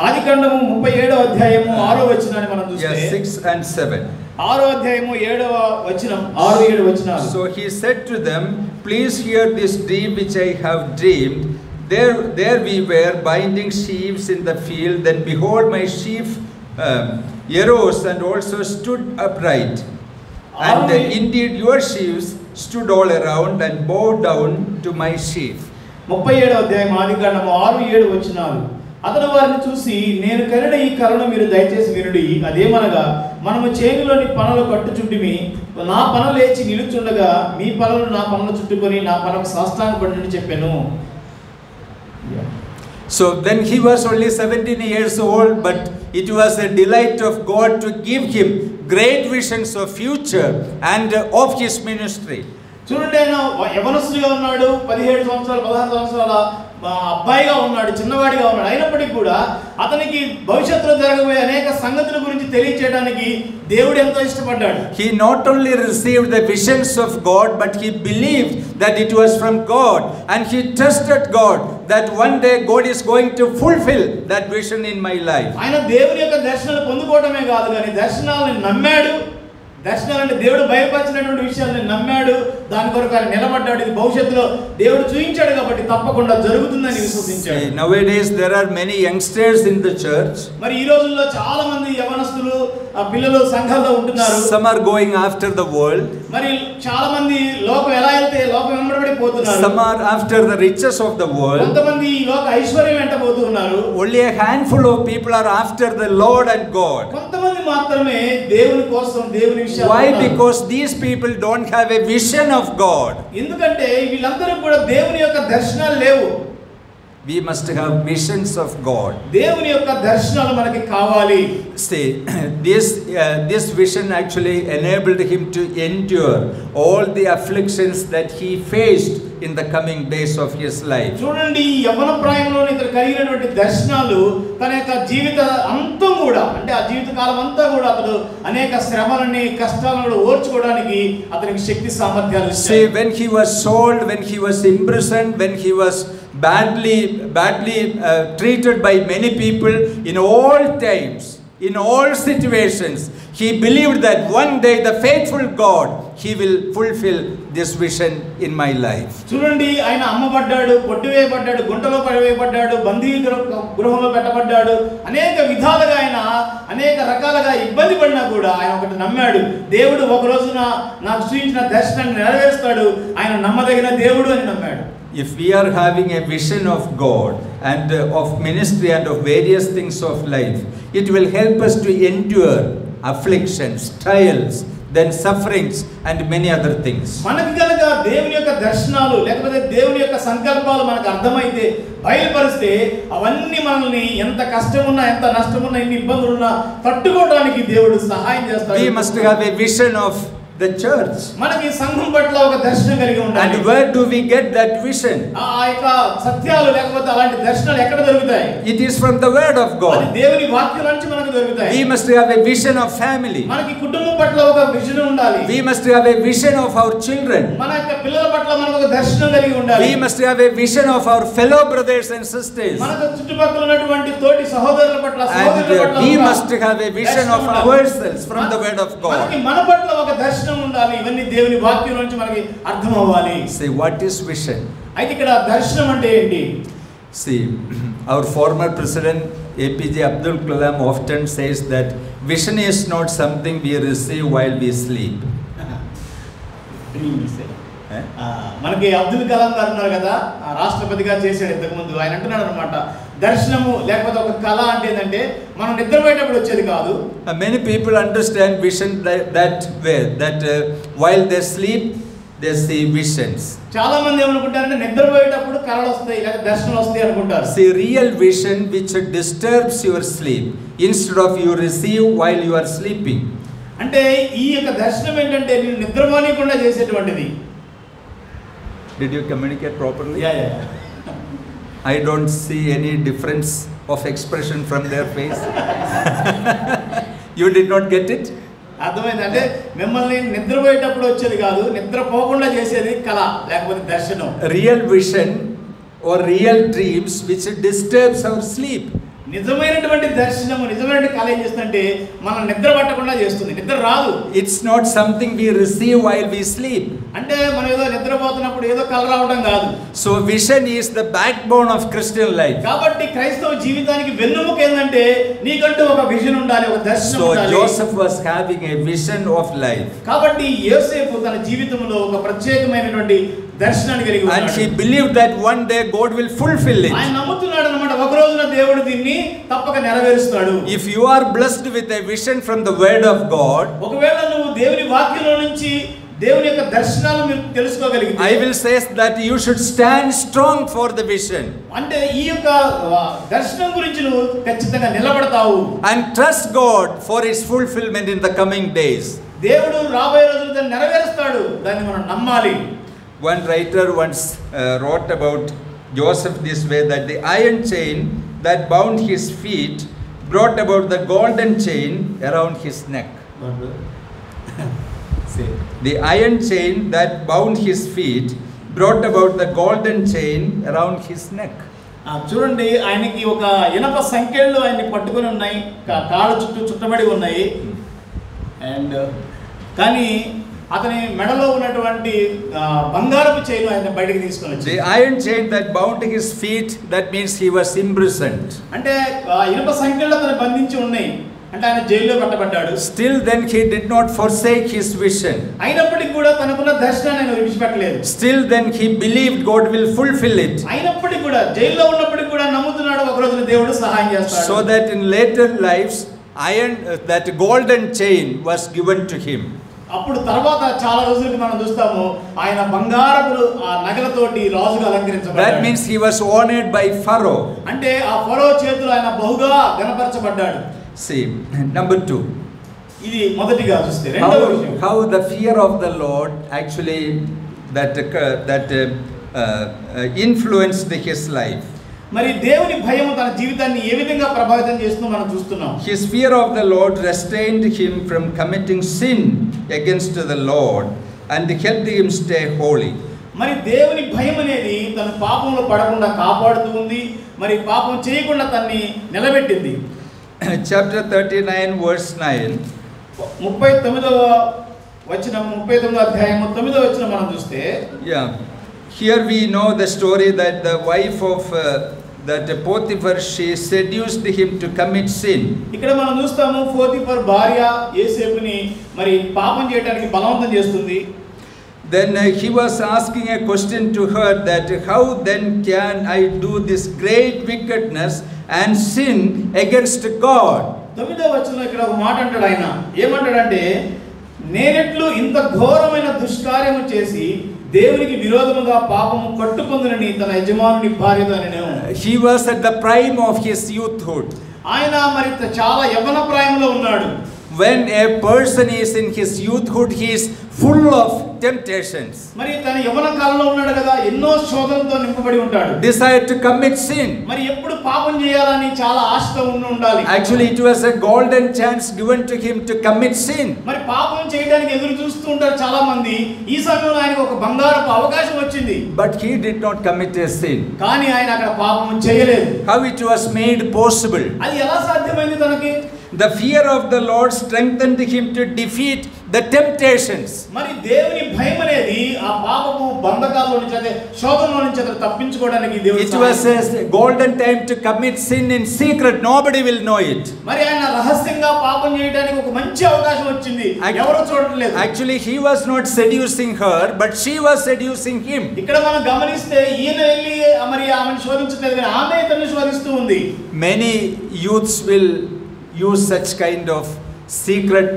B: ఆదికాండము 37వ అధ్యాయము 6వ వచనాన్ని మనం చూస్తే
A: 6 and 7.
B: 6వ అధ్యాయము 7వ వచనం 6-7 వచనాలు.
A: So he said to them, please hear this dream which I have dreamed. There we were binding sheaves in the field. Then behold, my sheaf arose and also stood upright. And indeed your sheaves stood all around and bowed down to my sheaf.
B: 37వ అధ్యాయం ఆదికాండము 6-7 వచనాలు. అతడు వారిని చూసి, నేను కనిన ఈ కలను మీరు దయచేసి వినుడి. అదేమనగా, మనము చేనులోని పనులు కట్టుచుంటిమి, నా పన లేచి నిలుచుండగా మీ పనులు నా పనులు చుట్టుకొని నా పనకు సాష్టాంగపడి చెప్పాను.
A: So then he was only 17 years old, but it was a delight of God to give him great visions of future and of his ministry.
B: చూడండి, ఆయన యవనస్తుడిగా ఉన్నాడు, 17 సంవత్సరాలు 16 సంవత్సరాల అబ్బాయిగా ఉన్నాడు, చిన్నవాడిగా ఉన్నాడు. అయినప్పటికీ కూడా అతనికి భవిష్యత్తులో జరగబోయే అనేక సంగతుల గురించి తెలియచేయడానికి దేవుడు ఎంతో ఇష్టపడ్డాడు.
A: He not only received the visions of God, but he believed that it was from God, and he trusted God that one day God is going to fulfill that vision in my life.
B: ఆయన దేవుని యొక్క దర్శనాలు పొందుకోవడమే కాదు కానీ దర్శనాలను నమ్మాడు. దర్శనాలంటే దేవుడు బయలుపరిచినటువంటి విషయాలను నమ్మాడు, దాని కొరకు ఆయన నిలబడ్డాడు. ఇది భవిష్యత్తులో దేవుడు చూపించాడు కాబట్టి తప్పకుండా జరుగుతుందని విశ్వసించాడు.
A: Nowadays there are many youngsters in the church.
B: మరి ఈ రోజుల్లో చాలా మంది యవనస్తులు పిల్లలు సంఘాల్లో ఉంటున్నారు.
A: Some are going after the world.
B: మరి చాలా మంది లోకం ఎలా వెళ్తే లోకం వెంబడి పోతున్నారు.
A: Some are after the riches of the world.
B: కొంతమంది ఈ లోక ఐశ్వర్యం వెంట పోతున్నారు.
A: Only a handful of people are after the Lord and God.
B: కొంతమంది మాత్రమే దేవుని కోసం దేవుని విషయాలు.
A: Why? Because these people don't have a vision of God.
B: ఎందుకంటే వీళ్ళందరూ కూడా దేవుని యొక్క దర్శనాలు లేవు.
A: We must have visions of God.
B: దేవుని యొక్క దర్శనాలు మనకి కావాలి.
A: See, this vision actually enabled him to endure all the afflictions that he faced in the coming days of his life.
B: చూడండి, ఈ యవ్వన ప్రాయంలో ఇతను కలిగినటువంటి దర్శనాలు తన యొక్క జీవిత అంతం కూడా, అంటే ఆ జీవిత కాలం అంతా కూడా అతడు అనేక శ్రమలని కష్టాలను ఓర్చుకోవడానికి అతనికి శక్తి సామర్థ్యాలు ఇచ్చాయి.
A: See, when he was sold, when he was imprisoned, when he was badly treated by many people, in all times, in all situations, he believed that one day the faithful God, he will fulfill this vision in my life.
B: చూడండి, ఆయన అమ్మబడ్డాడు, కొట్టివేయబడ్డాడు, గుంటలో పడవేయబడ్డాడు, బందీ గృహంలో పెట్టబడ్డాడు. అనేక విధాలుగా ఆయన అనేక రకాలుగా ఇబ్బంది పడినా కూడా ఆయన ఒకటి నమ్మాడు, దేవుడు ఒక రోజున నాకు చూపించిన దర్శనాన్ని నెరవేరుస్తాడు, ఆయన నమ్మదగిన దేవుడు అని నమ్మాడు.
A: If we are having a vision of God and of ministry and of various things of life, it will help us to endure afflictions, trials, then sufferings and many other things.
B: మనకి కనుక దేవుని యొక్క దర్శనాలు లేకపోతే దేవుని యొక్క సంకల్పాలు మనకు అర్థమైతే, బయలుపరిస్తే, అవన్నీ మనల్ని ఎంత కష్టం ఉన్నా, ఎంత నష్టం ఉన్నా, ఎన్ని ఇబ్బందులు ఉన్నా తట్టుకోవడానికి దేవుడు సహాయం చేస్తాడు.
A: We must have a vision of the church.
B: మనకి సంఘం పట్ల ఒక దర్శనం కలిగి ఉండాలి.
A: And where do we get that vision?
B: ఆ యొక్క సత్యాలు లేకపోతే అలాంటి దర్శనాలు ఎక్కడ దొరుకుతాయి?
A: It is from the word of God.
B: అది దేవుని వాక్యం నుంచి మనకు దొరుకుతాయి.
A: We must have a vision of family.
B: మనకి కుటుంబం పట్ల ఒక విజన్ ఉండాలి.
A: We must have a vision of our children.
B: మన యొక్క పిల్లల పట్ల మనకు ఒక దర్శనం కలిగి ఉండాలి.
A: We must have a vision of our fellow brothers and sisters.
B: మనకు చుట్టుపక్కల ఉన్నటువంటి తోటి సహోదరుల పట్ల, సహోదరుల పట్ల
A: we must have a vision of ourselves from the word of God.
B: మనకి మన పట్ల ఒక దర్శనం ఉండాలి. ఇవన్నీ దేవుని వాక్యం నుంచి మనకి అర్థం అవ్వాలి.
A: Say, what is vision?
B: అయితే ఇక్కడ దర్శనం అంటే ఏంటి?
A: See, our former president APJ Abdul Kalam often says that vision is not something we receive while we sleep.
B: మనకి అబ్దుల్ కలాం గారు ఉన్నారు కదా, రాష్ట్రపతిగా చేశాడు ఇంతకు ముందు. ఆయన అంటున్నాడు అనమాట, దర్శనము లేకపోతే ఒక కళ అంటే ఏంటంటే మనం నిద్రపోయేటప్పుడు వచ్చేది కాదు.
A: Many people understand vision that way, that while they sleep they see visions.
B: చాలా మంది ఏమనుకుంటారంటే నిద్రపోయేటప్పుడు కలలు వస్తాయి లేదా దర్శనాలు వస్తాయి అనుకుంటారు.
A: See, real vision which disturbs your sleep instead of you receive while you are sleeping.
B: అంటే ఈ యొక్క దర్శనం ఏంటంటే నేను నిద్రపోనీయకుండా చేసేటువంటిది.
A: Did you communicate properly?
B: Yeah.
A: I don't see any difference of expression from their face. You did not get it?
B: అర్థమైంది. అంటే మిమ్మల్ని నిద్రపోయేటప్పుడు వచ్చేది కాదు, నిద్రపోకుండా చేసేది కళ లేకపోతే దర్శనం.
A: Real vision or real dreams which disturbs our sleep.
B: నిజమైనటువంటి దర్శనము, నిజమైన కళ ఏం చేస్తుందంటే మనం నిద్ర పట్టకుండా చేస్తుంది. నిద్ర రాదు.
A: It's not something we receive while we sleep.
B: అంటే మనం ఏదో నిద్రపోతున్నప్పుడు ఏదో కళ రావడం కాదు.
A: So vision is the backbone of Christian life.
B: కాబట్టి క్రైస్తవ జీవితానికి వెన్నెముక ఏంటంటే నీకంటూ ఒక విజన్ ఉండాలి, ఒక దర్శనం ఉండాలి.
A: So Joseph was having a vision of life.
B: కాబట్టి యోసేపు తన జీవితంలో ఒక ప్రత్యేకమైనటువంటి దర్శనాన్ని కలిగి ఉన్నాడు.
A: And he believed that one day God will fulfill it.
B: ఆయన నమ్ముతున్నాడు అన్నమాట, ఒక రోజున దేవుడు దీన్ని తప్పక నెరవేరుస్తాడు.
A: If you are blessed with a vision from the word of God,
B: ఒకవేళ నువ్వు దేవుని వాక్యంలో నుంచి దేవుని యొక్క దర్శనాలను మీరు తెలుసుకోగలిగితే,
A: I will say that you should stand strong for the vision.
B: అంటే ఈ యొక్క దర్శనం గురించి నువ్వు ఖచ్చితంగా నిలబడతావు.
A: And trust God for his fulfillment in the coming days.
B: దేవుడు రాబోయే రోజుల్లో దాన్ని నెరవేరుస్తాడు, దాన్ని మనం నమ్మాలి.
A: One writer once wrote about Joseph this way, that the iron chain that bound his feet brought about the golden chain around his neck. The iron chain that bound his feet brought about the golden chain around his neck.
B: చూడండి, ఆయనకి ఒక ఇనప సంకెళ్ళు ఆయన్ని పట్టుకొని ఉన్నాయి, కాళ్ళ చుట్టూ చుట్టబడి ఉన్నాయి. అండ్ కానీ అతని మెడలో ఉన్నటువంటి బంగారపు చైన్ ఆయన బయటికి తీసుకొని వచ్చాడు.
A: The iron chain that bound his feet, that means he was imprisoned.
B: అంటే ఇనుప సంకెళ్ళు అతను బంధించి ఉన్నాయి, అంటే ఆయన జైల్లో పెట్టబడ్డాడు.
A: Still then he did not forsake his vision.
B: అయినప్పటికీ కూడా తనకున్న దర్శనాన్ని ఆయన విడిచిపెట్టలేదు.
A: Still then he believed God will fulfill it.
B: అయినప్పటికీ కూడా జైల్లో ఉన్నప్పటికీ కూడా నమ్ముతున్నాడు, ఒక రోజున దేవుడు సహాయం చేస్తాడు.
A: So that in later lives that golden chain was given to him.
B: అప్పుడు తర్వాత చాలా రోజులకి మనం చూస్తాము ఆయన బంగారపు నగలతోటి రాజుగా అలంకరించబడ్డాడు.
A: That means he was honored by Pharaoh.
B: అంటే ఆ ఫరో చేతిలో ఆయన బహుగా ఘనపరచబడ్డాడు.
A: See, number 2.
B: ఇది మొదటిగా చూస్తే రెండవ విషయం,
A: how the fear of the Lord actually influenced his life.
B: మరి దేవుని భయం తన జీవితాన్ని ఏ విధంగా ప్రభావితం చేస్తుందో మనం చూస్తున్నాం.
A: His fear of the Lord restrained him from committing sin against the Lord and helped him stay holy.
B: మరి దేవుని భయం అనేది తన పాపంలో పడకుండా కాపాడుతూ ఉంది, మరి పాపం చేయకుండా తన్ని నిలబెట్టింది.
A: Chapter 39 verse 9.
B: 39వ వచనం, 39వ అధ్యాయం 9వ వచనం మనం చూస్తే,
A: yeah, here we know the story that the wife of that Potiphar, she seduced him to commit sin.
B: ఇక్కడ మనం చూస్తాము పోతిఫర్ భార్య యోసేపుని మరి పాపం చేయడానికి బలవంతం చేస్తుంది.
A: Then he was asking a question to her, that how then can I do this great wickedness and sin against God?
B: 9వ వచనంలో ఇక్కడ ఒక మాట అంటాడు ఆయన, ఏమంటాడంటే, నేనెట్లు ఇంత ఘోరమైన దుష్కార్యము చేసి దేవునికి విరోధముగా పాపము కట్టుకొందునని తన యజమానుని భార్యతో అనెను.
A: He was at the prime of his youthhood.
B: ఆయన మరి చాలా యవ్వన ప్రాయంలో ఉన్నాడు.
A: When a person is in his youthhood, he is full of temptations.
B: మరి తన యవ్వన కాలంలో ఉన్నాడు కదా, ఎన్నో శోధనలతో నింపబడి ఉంటాడు.
A: Desire to commit sin.
B: మరి ఎప్పుడు పాపం చేయాలని చాలా ఆశతో ఉండాలి.
A: Actually it was a golden chance given to him to commit sin.
B: మరి పాపం చేయడానికి ఎదురు చూస్తూ ఉంటారు చాలా మంది. ఈ సమయంలో ఆయనకు ఒక బంగారపు అవకాశం వచ్చింది.
A: But he did not commit a sin.
B: కానీ ఆయన అక్కడ పాపం చేయలేదు.
A: How it was made possible?
B: అది ఎలా సాధ్యమైంది తనకి?
A: The fear of the Lord strengthened him to defeat the temptations.
B: మరి దేవుని భయం అనేది ఆ పాపపు బంధకాల్లో నుంచి, అదే శోధనలో నుంచి అతను తప్పించుకోవడానికి దేవుడు.
A: It was a golden time to commit sin in secret. Nobody will know it.
B: మరి ఆయన రహస్యంగా పాపం చేయడానికి ఒక మంచి అవకాశం వచ్చింది, ఎవరు చూడట్లేదు.
A: Actually he was not seducing her, but she was seducing him.
B: ఇక్కడ మనం గమనిస్తే ఈయన వెళ్ళి మరి ఆమెను శోధించలేదు, కానీ ఆమె ఇతన్ని శోధిస్తూ ఉంది.
A: Many youths will use such kind of secret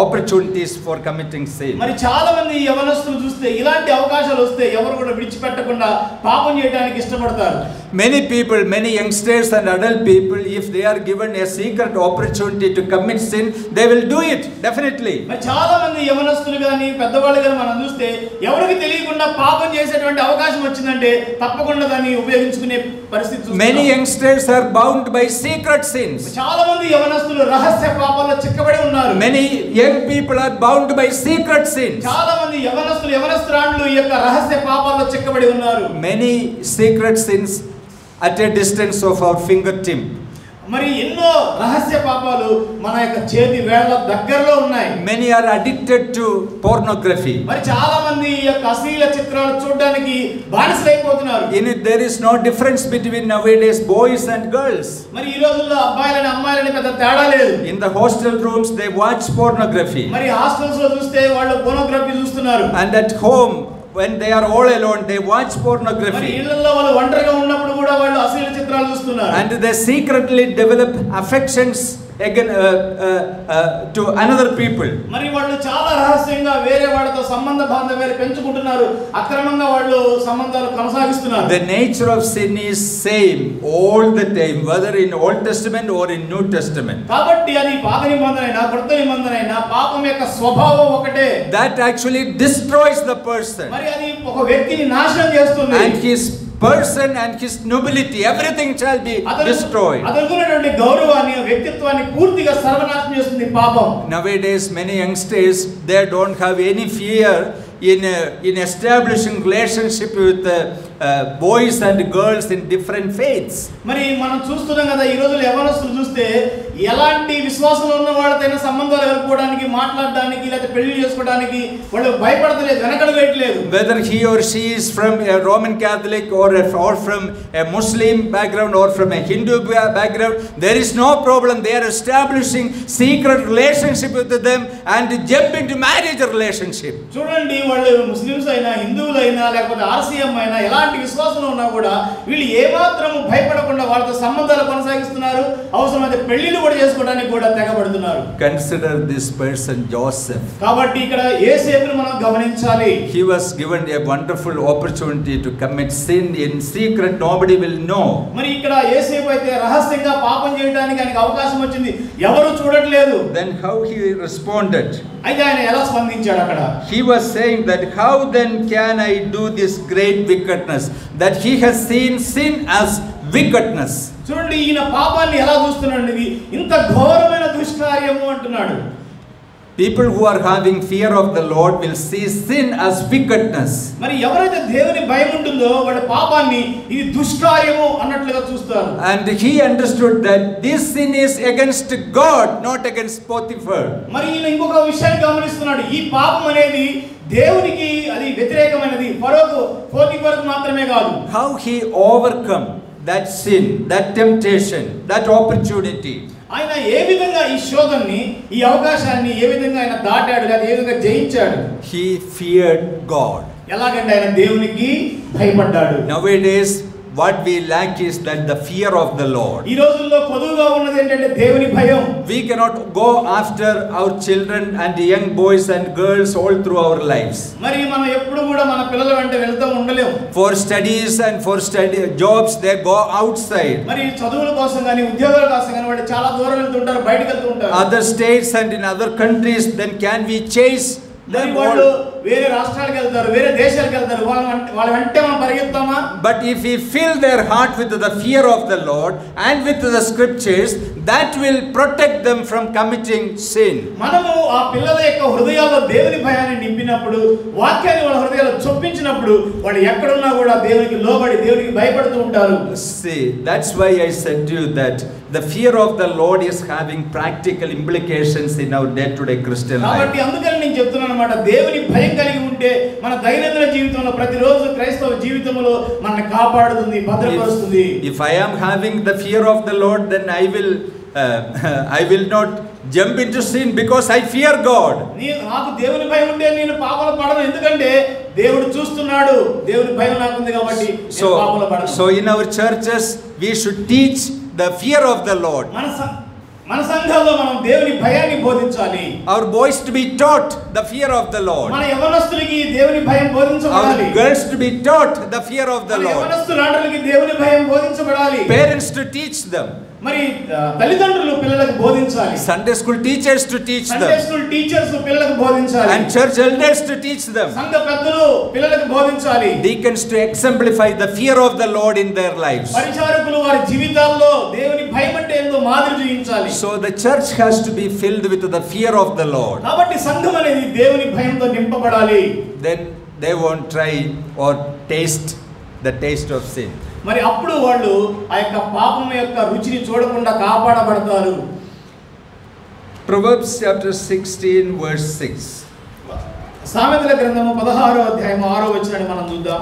A: opportunities for committing sin.
B: మరి చాలా మంది యవనస్తులు చూస్తే ఇలాంటి అవకాశాలు వస్తే ఎవరు కూడా విడిచిపెట్టకుండా పాపం చేయడానికి ఇష్టపడతారు.
A: Many people, many youngsters and adult people, if they are given a secret opportunity to commit sin, they will do it definitely.
B: మరి చాలా మంది యవనస్తులు గాని పెద్దవాళ్ళు గాని మనం చూస్తే ఎవరికి తెలియకుండా పాపం చేసేటువంటి అవకాశం వచ్చిందంటే తప్పకుండా దాన్ని ఉపయోగించుకునే పరిస్థితి చూస్తాం.
A: Many youngsters are bound by secret sins.
B: చాలా మంది యవనస్తులు రహస్య పాపాల్లో చిక్కబడి ఉన్నారు.
A: Many young people are bound by secret sins.
B: చాలా మంది యవనస్తులు యవనస్తురాండ్లు ఈ యొక్క రహస్య పాపాల్లో చిక్కబడి ఉన్నారు.
A: Many secret sins at a distance of our fingertip.
B: మరి ఎన్నో రహస్య పాపాలు మన యొక్క చేతి వేళ్ళ దగ్గరలో ఉన్నాయి.
A: Many are addicted to pornography.
B: మరి చాలా మంది ఈ యొక్క అశ్లీల చిత్రాలు చూడడానికి బానిసలైపోతున్నారు.
A: In it there is no difference between nowadays boys and girls.
B: మరి ఈ రోజుల్లో అబ్బాయిలని అమ్మాయిలని పెద్ద తేడా లేదు.
A: In the hostel rooms they watch pornography.
B: మరి హాస్టల్స్ లో చూస్తే వాళ్ళు పోర్నోగ్రఫీ చూస్తున్నారు.
A: And at home when they are all alone they watch
B: మరి
A: pornography.
B: ఇళ్ళల్లో వాళ్ళు ఒంటరిగా ఉన్నప్పుడు కూడా వాళ్ళు అశ్లీల చిత్రాలు చూస్తున్నారు.
A: And they secretly develop affections again to another people.
B: మరి వాళ్ళు చాలా రహస్యంగా వేరే వాళ్ళతో సంబంధ బాంధవ్యాలు పెంచుకుంటున్నారు. అక్రమంగా వాళ్ళు సంబంధాలు కొనసాగిస్తున్నారు.
A: The nature of sin is same all the time, whether in Old Testament or in New Testament.
B: కాబట్టి అది పాత నిబంధనైనా కొత్త నిబంధనైనా పాపం యొక్క స్వభావం ఒకటే.
A: That actually destroys the person.
B: మరి అది ఒక వ్యక్తిని నాశనం చేస్తుంది.
A: And his person and his nobility, everything shall be destroyed.
B: అతనుకున్నటువంటి గౌరవాన్ని వ్యక్తిత్వాన్ని పూర్తిగా సర్వనాశనం చేస్తుంది పాపం.
A: Nowadays many youngsters they don't have any fear in establishing relationship with boys and girls in different faiths.
B: మరి మనం చూస్తున్నాం కదా ఈ రోజుల్లో యవనస్తులు చూస్తే ఎలాంటి విశ్వాసంలో ఉన్న వాళ్ళతోనే సంబంధాలు ఏర్పడడానికి మాట్లాడడానికి లేదా పెళ్లి చేసుకోవడానికి వాళ్ళు భయపడతలేదు, వెనకడుగేయట్లేదు.
A: Whether he or she is from a Roman Catholic or from a Muslim background or from a Hindu background, there is no problem. They are establishing secret relationship with them and jump into marriage relationship.
B: చూడండి వాళ్ళు Muslims అయినా హిందువులైనా లేకపోతే RCM అయినా ఎలాంటి విశ్వాసంలో ఉన్నా కూడా వీళ్ళు ఏమాత్రం భయపడకుండా వాళ్ళతో సంబంధాలు కొనసాగిస్తున్నారు. అవసరమైతే పెళ్లిళ్ళు కూడా చేసుకోవడానికి కూడా తెగబడుతున్నారు.
A: Consider this person Joseph.
B: కాబట్టి ఇక్కడ యోసేపును మనం గమనించాలి.
A: He was given a wonderful opportunity to commit sin in secret. Nobody will know.
B: మరి ఇక్కడ యోసేపు అయితే రహస్యంగా పాపం చేయడానికి ఆయనకు అవకాశం వచ్చింది, ఎవరు చూడట్లేదు.
A: Then how he responded?
B: అయితే ఆయన ఎలా స్పందించాడు అక్కడ?
A: He was saying that how then can I do this great wickedness, that he has seen sin as wickedness.
B: చూడండి ఈయన పాపాన్ని ఎలా చూస్తున్నాడు, ఇది ఇంత ఘోరమైన దుష్కార్యము అంటున్నాడు.
A: People who are having fear of the Lord will see sin as wickedness.
B: మరి ఎవరైతే దేవుని భయం ఉంటుందో వాళ్ళ పాపాన్ని ఇది దుష్కార్యము అన్నట్లుగా చూస్తారు.
A: And he understood that this sin is against God, not against Potiphar.
B: మరి ఈయన ఇంకొక విషయాన్ని గమనిస్తున్నాడు, ఈ పాపం అనేది దేవునికి అది వ్యతిరేకమైనది, పోతిఫరుకు మాత్రమే కాదు.
A: How he overcome that sin, that temptation, that opportunity.
B: ఆయన ఏ విధంగా ఈ శోధనని ఈ అవకాశాన్ని ఏ విధంగా ఆయన దాటాడు లేదా ఏ విధంగా జయించాడు?
A: He feared God.
B: ఎలాగంటే ఆయన దేవునికి భయపడ్డాడు.
A: Nowadays what we lack is that the fear of the Lord.
B: ఈ రోజుల్లో కొదువుగా ఉన్నది ఏంటంటే దేవుని భయం.
A: We cannot go after our children and young boys and girls all through our lives.
B: మరి మనం ఎప్పుడు కూడా మన పిల్లల వెంట వెళ్తూ ఉండలేము.
A: For studies and for jobs they go outside.
B: మరి చదువుల కోసం గాని ఉద్యోగాల కోసం గాని వాళ్ళు చాలా దూరం వెళ్తుంటారు, బయటికి వెళ్తూ ఉంటారు.
A: Other states and in other countries, then can we chase them all?
B: వేరే రాష్ట్రాలకు వెళ్తారు, వేరే దేశాలకు వెళ్తారు, వాళ్ళ వెంటే మనం పరిగెత్తామా?
A: But if we fill their heart with the fear of the Lord and with the scriptures, that will protect them from committing sin.
B: మనము ఆ పిల్లల యొక్క హృదయాల్లో దేవుని భయాన్ని నింపినప్పుడు, వాక్యాన్ని వాళ్ళ హృదయాల్లో చొప్పించినప్పుడు వాళ్ళు ఎక్కడున్నా కూడా దేవునికి లోబడి దేవునికి భయపడుతూ ఉంటారు.
A: See, that's why I said to you that the fear of the Lord is having practical implications in our day-to-day Christian life.
B: కాబట్టి అందుకని నేను చెప్తున్నాను అన్నమాట, దేవుని భయం కలిగి ఉంటే మన దైనందిన జీవితంలో ప్రతిరోజు క్రైస్తవ జీవితంలో మనల్ని కాపాడుతుంది, భద్రపరుస్తుంది.
A: If I am having the fear of the Lord, then I will not jump into sin because I fear God.
B: నాకు దేవుని భయం ఉంటే నేను పాపంలో పడను, ఎందుకంటే దేవుడు చూస్తున్నాడు, దేవుని భయం నాకు ఉంది కాబట్టి నేను పాపంలో పడను.
A: So in our churches we should teach the fear of the Lord.
B: మన సంఘాల్లో మనం దేవుని భయాన్ని బోధించాలి.
A: Our boys to be taught the fear of the Lord.
B: మన యవనస్తులకి దేవుని భయం బోధించబడాలి.
A: Our girls to be taught the fear of the Lord.
B: యవనస్తులాండ్రలకి దేవుని భయం బోధించబడాలి.
A: Parents to teach them.
B: మరి తల్లిదండ్రులు పిల్లలకు బోధించాలి.
A: Sunday school teachers to teach them.
B: Sunday school teachers పిల్లలకు బోధించాలి.
A: And church elders to teach them.
B: సంఘ పెద్దలు పిల్లలకు బోధించాలి.
A: Deacons to exemplify the fear of the Lord in their lives.
B: పరిచారకులు వారి జీవితాల్లో దేవుని భయం అంటే ఏందో మాదిరి చూపించాలి.
A: So the church has to be filled with the fear of the Lord.
B: కాబట్టి సంఘం అనేది దేవుని భయంతో నింపబడాలి.
A: Then they won't try or taste the taste of sin.
B: మరి అప్పుడు వాళ్ళు ఆ యొక్క పాపం యొక్క రుచిని చూడకుండా కాపాడబడతారు.
A: Proverbs chapter 16 verse 6.
B: సామెతల గ్రంథము 16వ అధ్యాయం 6వ వచనాన్ని మనం చూద్దాం.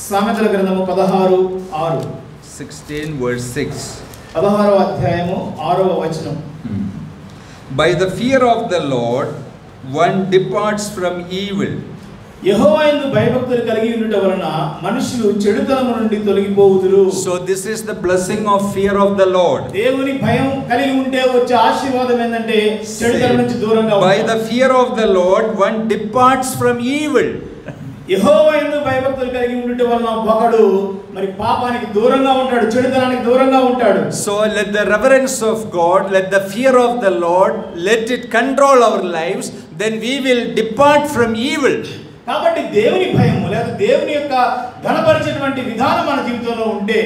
B: సామెతల గ్రంథము 16:6.
A: 16 verse 6.
B: 16వ అధ్యాయము 6వ వచనం.
A: By the fear of the Lord one departs from evil.
B: యెహోవాయందు భయభక్తులు కలిగి ఉండుట వలన మనుషులు చెడుతనము నుండి తొలగిపోవుదురు.
A: So this is the blessing of fear of the Lord.
B: దేవుని భయం కలిగి ఉంటే వచ్చే ఆశీర్వాదం ఏంటంటే చెడుతనం నుంచి దూరంగా
A: By the fear of the Lord one departs from evil.
B: యెహోవాయందు భయభక్తులు కలిగి ఉండుట వలన ఒకడు మరి పాపానికి దూరంగా ఉంటాడు, చెడుతనానికి దూరంగా ఉంటాడు.
A: So let the reverence of God, let the fear of the Lord, let it control our lives, then we will depart from evil.
B: కాబట్టి దేవుని భయము లేదా దేవుని యొక్క ఘనపరిచేటువంటి విధానం మన జీవితంలో ఉంటే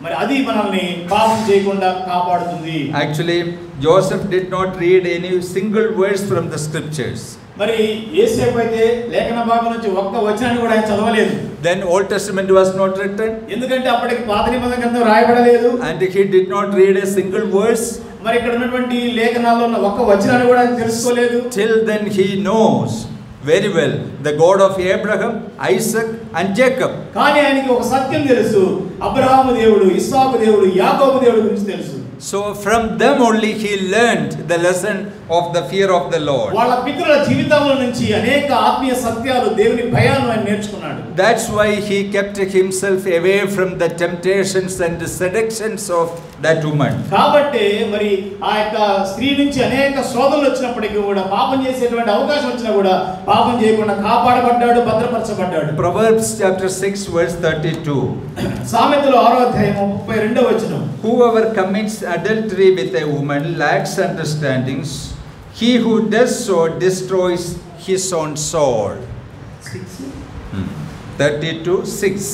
B: మరి అది మనల్ని పాపం చేయకుండా కాపాడుతుంది.
A: Actually Joseph did not read any single verse from the scriptures.
B: మరి యోసేపు అయితే లేఖన భాగం నుంచి ఒక్క వచనాన్ని కూడా ఆయన చదవలేదు.
A: Then Old Testament was not written.
B: ఎందుకంటే అప్పటికి పాత నిబంధన గ్రంథం రాయబడలేదు.
A: And he did not read a single verse.
B: మరి ఇక్కడ ఉన్నటువంటి లేఖనాల్లో ఉన్న ఒక్క వచనాన్ని కూడా ఆయన తెలుసుకోలేదు.
A: Till then he knows very well the God of Abraham, Isaac and Jacob.
B: కానీ ఆయనకి ఒక సత్యం తెలుసు, అబ్రహాము దేవుడు, ఇస్సాకు దేవుడు, యాకోబు దేవుడు గురించి తెలుసు.
A: So from them only he learned the lesson of the fear of the Lord.
B: వాళ్ళ పితరుల జీవితంలో నుంచి అనేక ఆత్మీయ సత్యాలు దేవుని భయాన్ని ఆయన నేర్చుకున్నాడు.
A: That's why he kept himself away from the temptations and the seductions of that woman.
B: కాబట్టి మరి ఆ యొక్క స్త్రీ నుంచి అనేక శోధనలు వచ్చినప్పటికీ కూడా పాపం చేసేటువంటి అవకాశం వచ్చినా కూడా పాపం చేయకుండా కాపాడబడ్డాడు, భద్రపరచబడ్డాడు.
A: Proverbs chapter 6 verse 32.
B: సామెతలు 6వ అధ్యాయం 32వ వచనం.
A: Whoever commits adultery with a woman lacks understandings. He who does so destroys his own soul. 32:6.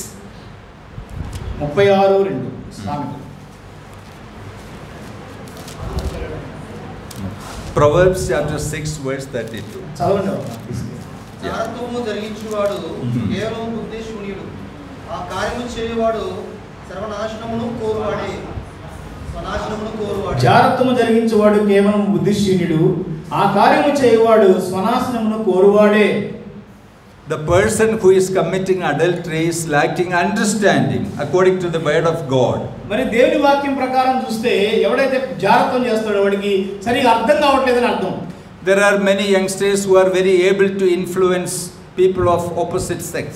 B: 36:2 సామెతలు.
A: Proverbs chapter 6 verse 32.
B: చదవండి.
C: జారత్వము జరిగించువాడు కేవలం బుద్ధిశూన్యుడు, ఆ కార్యము చేయువాడు సర్వనాశనమును కోరువాడే.
B: జారత్వము జరిగించువాడు కేవలం బుద్ధిశూన్యుడు, ఆ కార్యము చేయువాడు స్వనాశనమును కోరువాడే.
A: The person who is committing adultery is lacking understanding according to the word of God.
B: మరి దేవుని వాక్యం ప్రకారం చూస్తే ఎవడైతే జారత్వం చేస్తాడో వాడికి సరిగా అర్థం కావట్లేదని అర్థం.
A: There are many youngsters who are very able to influence people of opposite sex.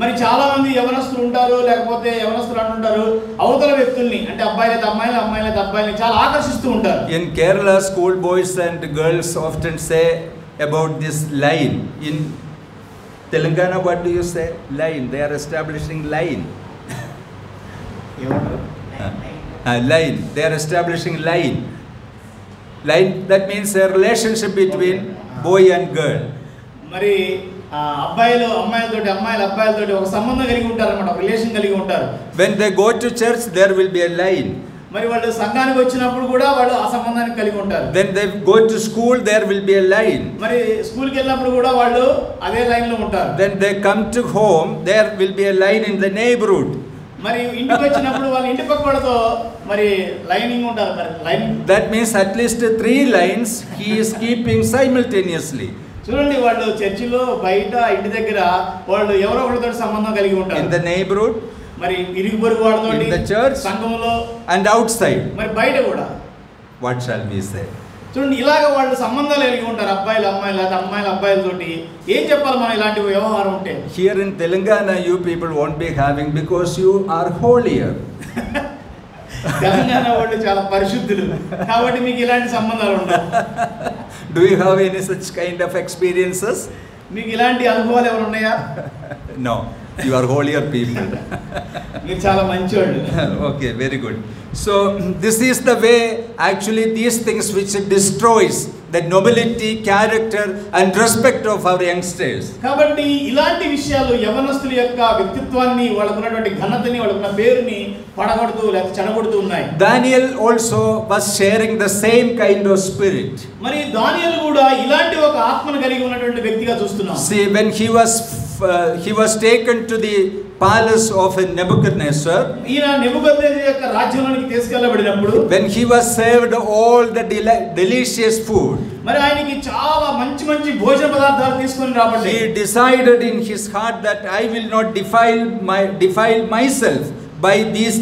B: మరి చాలా మంది యవనస్తులు ఉంటారు, లేకపోతే యవనస్తులు అంటుంటారు అవతల వ్యక్తుల్ని, అంటే అబ్బాయిలైతే అమ్మాయిలు, అమ్మాయిలైతే అబ్బాయిల్ని చాలా ఆకర్షిస్తూ ఉంటారు.
A: In Kerala, school boys and girls often say about this line. In Telangana, what do you say? Line. They are establishing line. Line. They are establishing line. Line, that means a relationship between boy and girl.
B: మరి అబ్బాయిలు అమ్మాయిలతోటి, అమ్మాయిలు అబ్బాయిలతోటి ఒక సంబంధం కలిగి ఉంటారు అన్నమాట, ఒక relation కలిగి ఉంటారు.
A: When they go to church, there will be a line.
B: మరి వాళ్ళు సంఘానికి వచ్చినప్పుడు కూడా వాళ్ళు ఆ సంబంధాన్ని కలిగి ఉంటారు.
A: Then they go to school, there will be a line.
B: మరి స్కూల్కి వెళ్ళినప్పుడు కూడా వాళ్ళు అదే లైన్ లో ఉంటారు.
A: Then they come to home, there will be a line in the neighborhood.
B: మరి ఇంటికి వచ్చినప్పుడు వాళ్ళ ఇంటి పక్క వాళ్ళతో మరి లైనింగ్ ఉంటారు. మరి line,
A: that means at least 3 lines he is keeping simultaneously.
B: చూడండి, వాళ్ళు చర్చిలో, బయట, ఇంటి దగ్గర వాళ్ళు ఎవరో ఒకరితో సంబంధం కలిగి ఉంటారు.
A: In the neighborhood,
B: మరి ఇరుగు పొరుగు వాళ్ళతో,
A: in the church,
B: సంఘంలో
A: and outside.
B: మరి బయట కూడా.
A: What shall we say?
B: చూడండి, ఇలాగ వాళ్ళు సంబంధాలు కలిగి ఉంటారు, అబ్బాయిలు అమ్మాయిలు, లేదా అమ్మాయిలు అబ్బాయిలతోటి. ఏం చెప్పాలి మనం ఇలాంటి వ్యవహారం ఉంటే?
A: Here in Telangana you people won't be having, because you are holier.
B: Telangana వాళ్ళు చాలా పరిశుద్ధులు కాబట్టి మీకు ఇలాంటి సంబంధాలు ఉండవు.
A: Do you have any such kind of experiences?
B: మీకు ఇలాంటి అనుభవాలు ఏమైనా ఉన్నాయా?
A: No, you are holier people.
B: మీరు చాలా మంచివాళ్ళు.
A: Okay, very good. So this is the way actually these things which destroys the nobility, character and respect of our youngsters.
B: కాబట్టి ఇలాంటి విషయాలు యవనస్తుల యొక్క వ్యక్తిత్వాన్ని, వాళ్ళకున్నటువంటి ఘనతని, వాళ్ళకున్న పేరుని పడగొడుతూ లేక చెడగొడుతూ ఉన్నాయి.
A: Daniel also was sharing the same kind of spirit.
B: మరి దానియేలు కూడా ఇలాంటి ఒక ఆత్మను కలిగి ఉన్నటువంటి వ్యక్తిగా చూస్తున్నాం.
A: See, when he was taken to the palace of Nebuchadnezzar,
B: ఈయన నెబుకద్నెజరు యొక్క రాజ్యంలోనికి తీసుకెళ్లబడినప్పుడు,
A: when he was served all the delicious food,
B: మరి ఆయనకి చాలా మంచి మంచి భోజన పదార్థాలు తీసుకొని రాబడ్డాయి.
A: he decided in his heart that I will not defile myself by these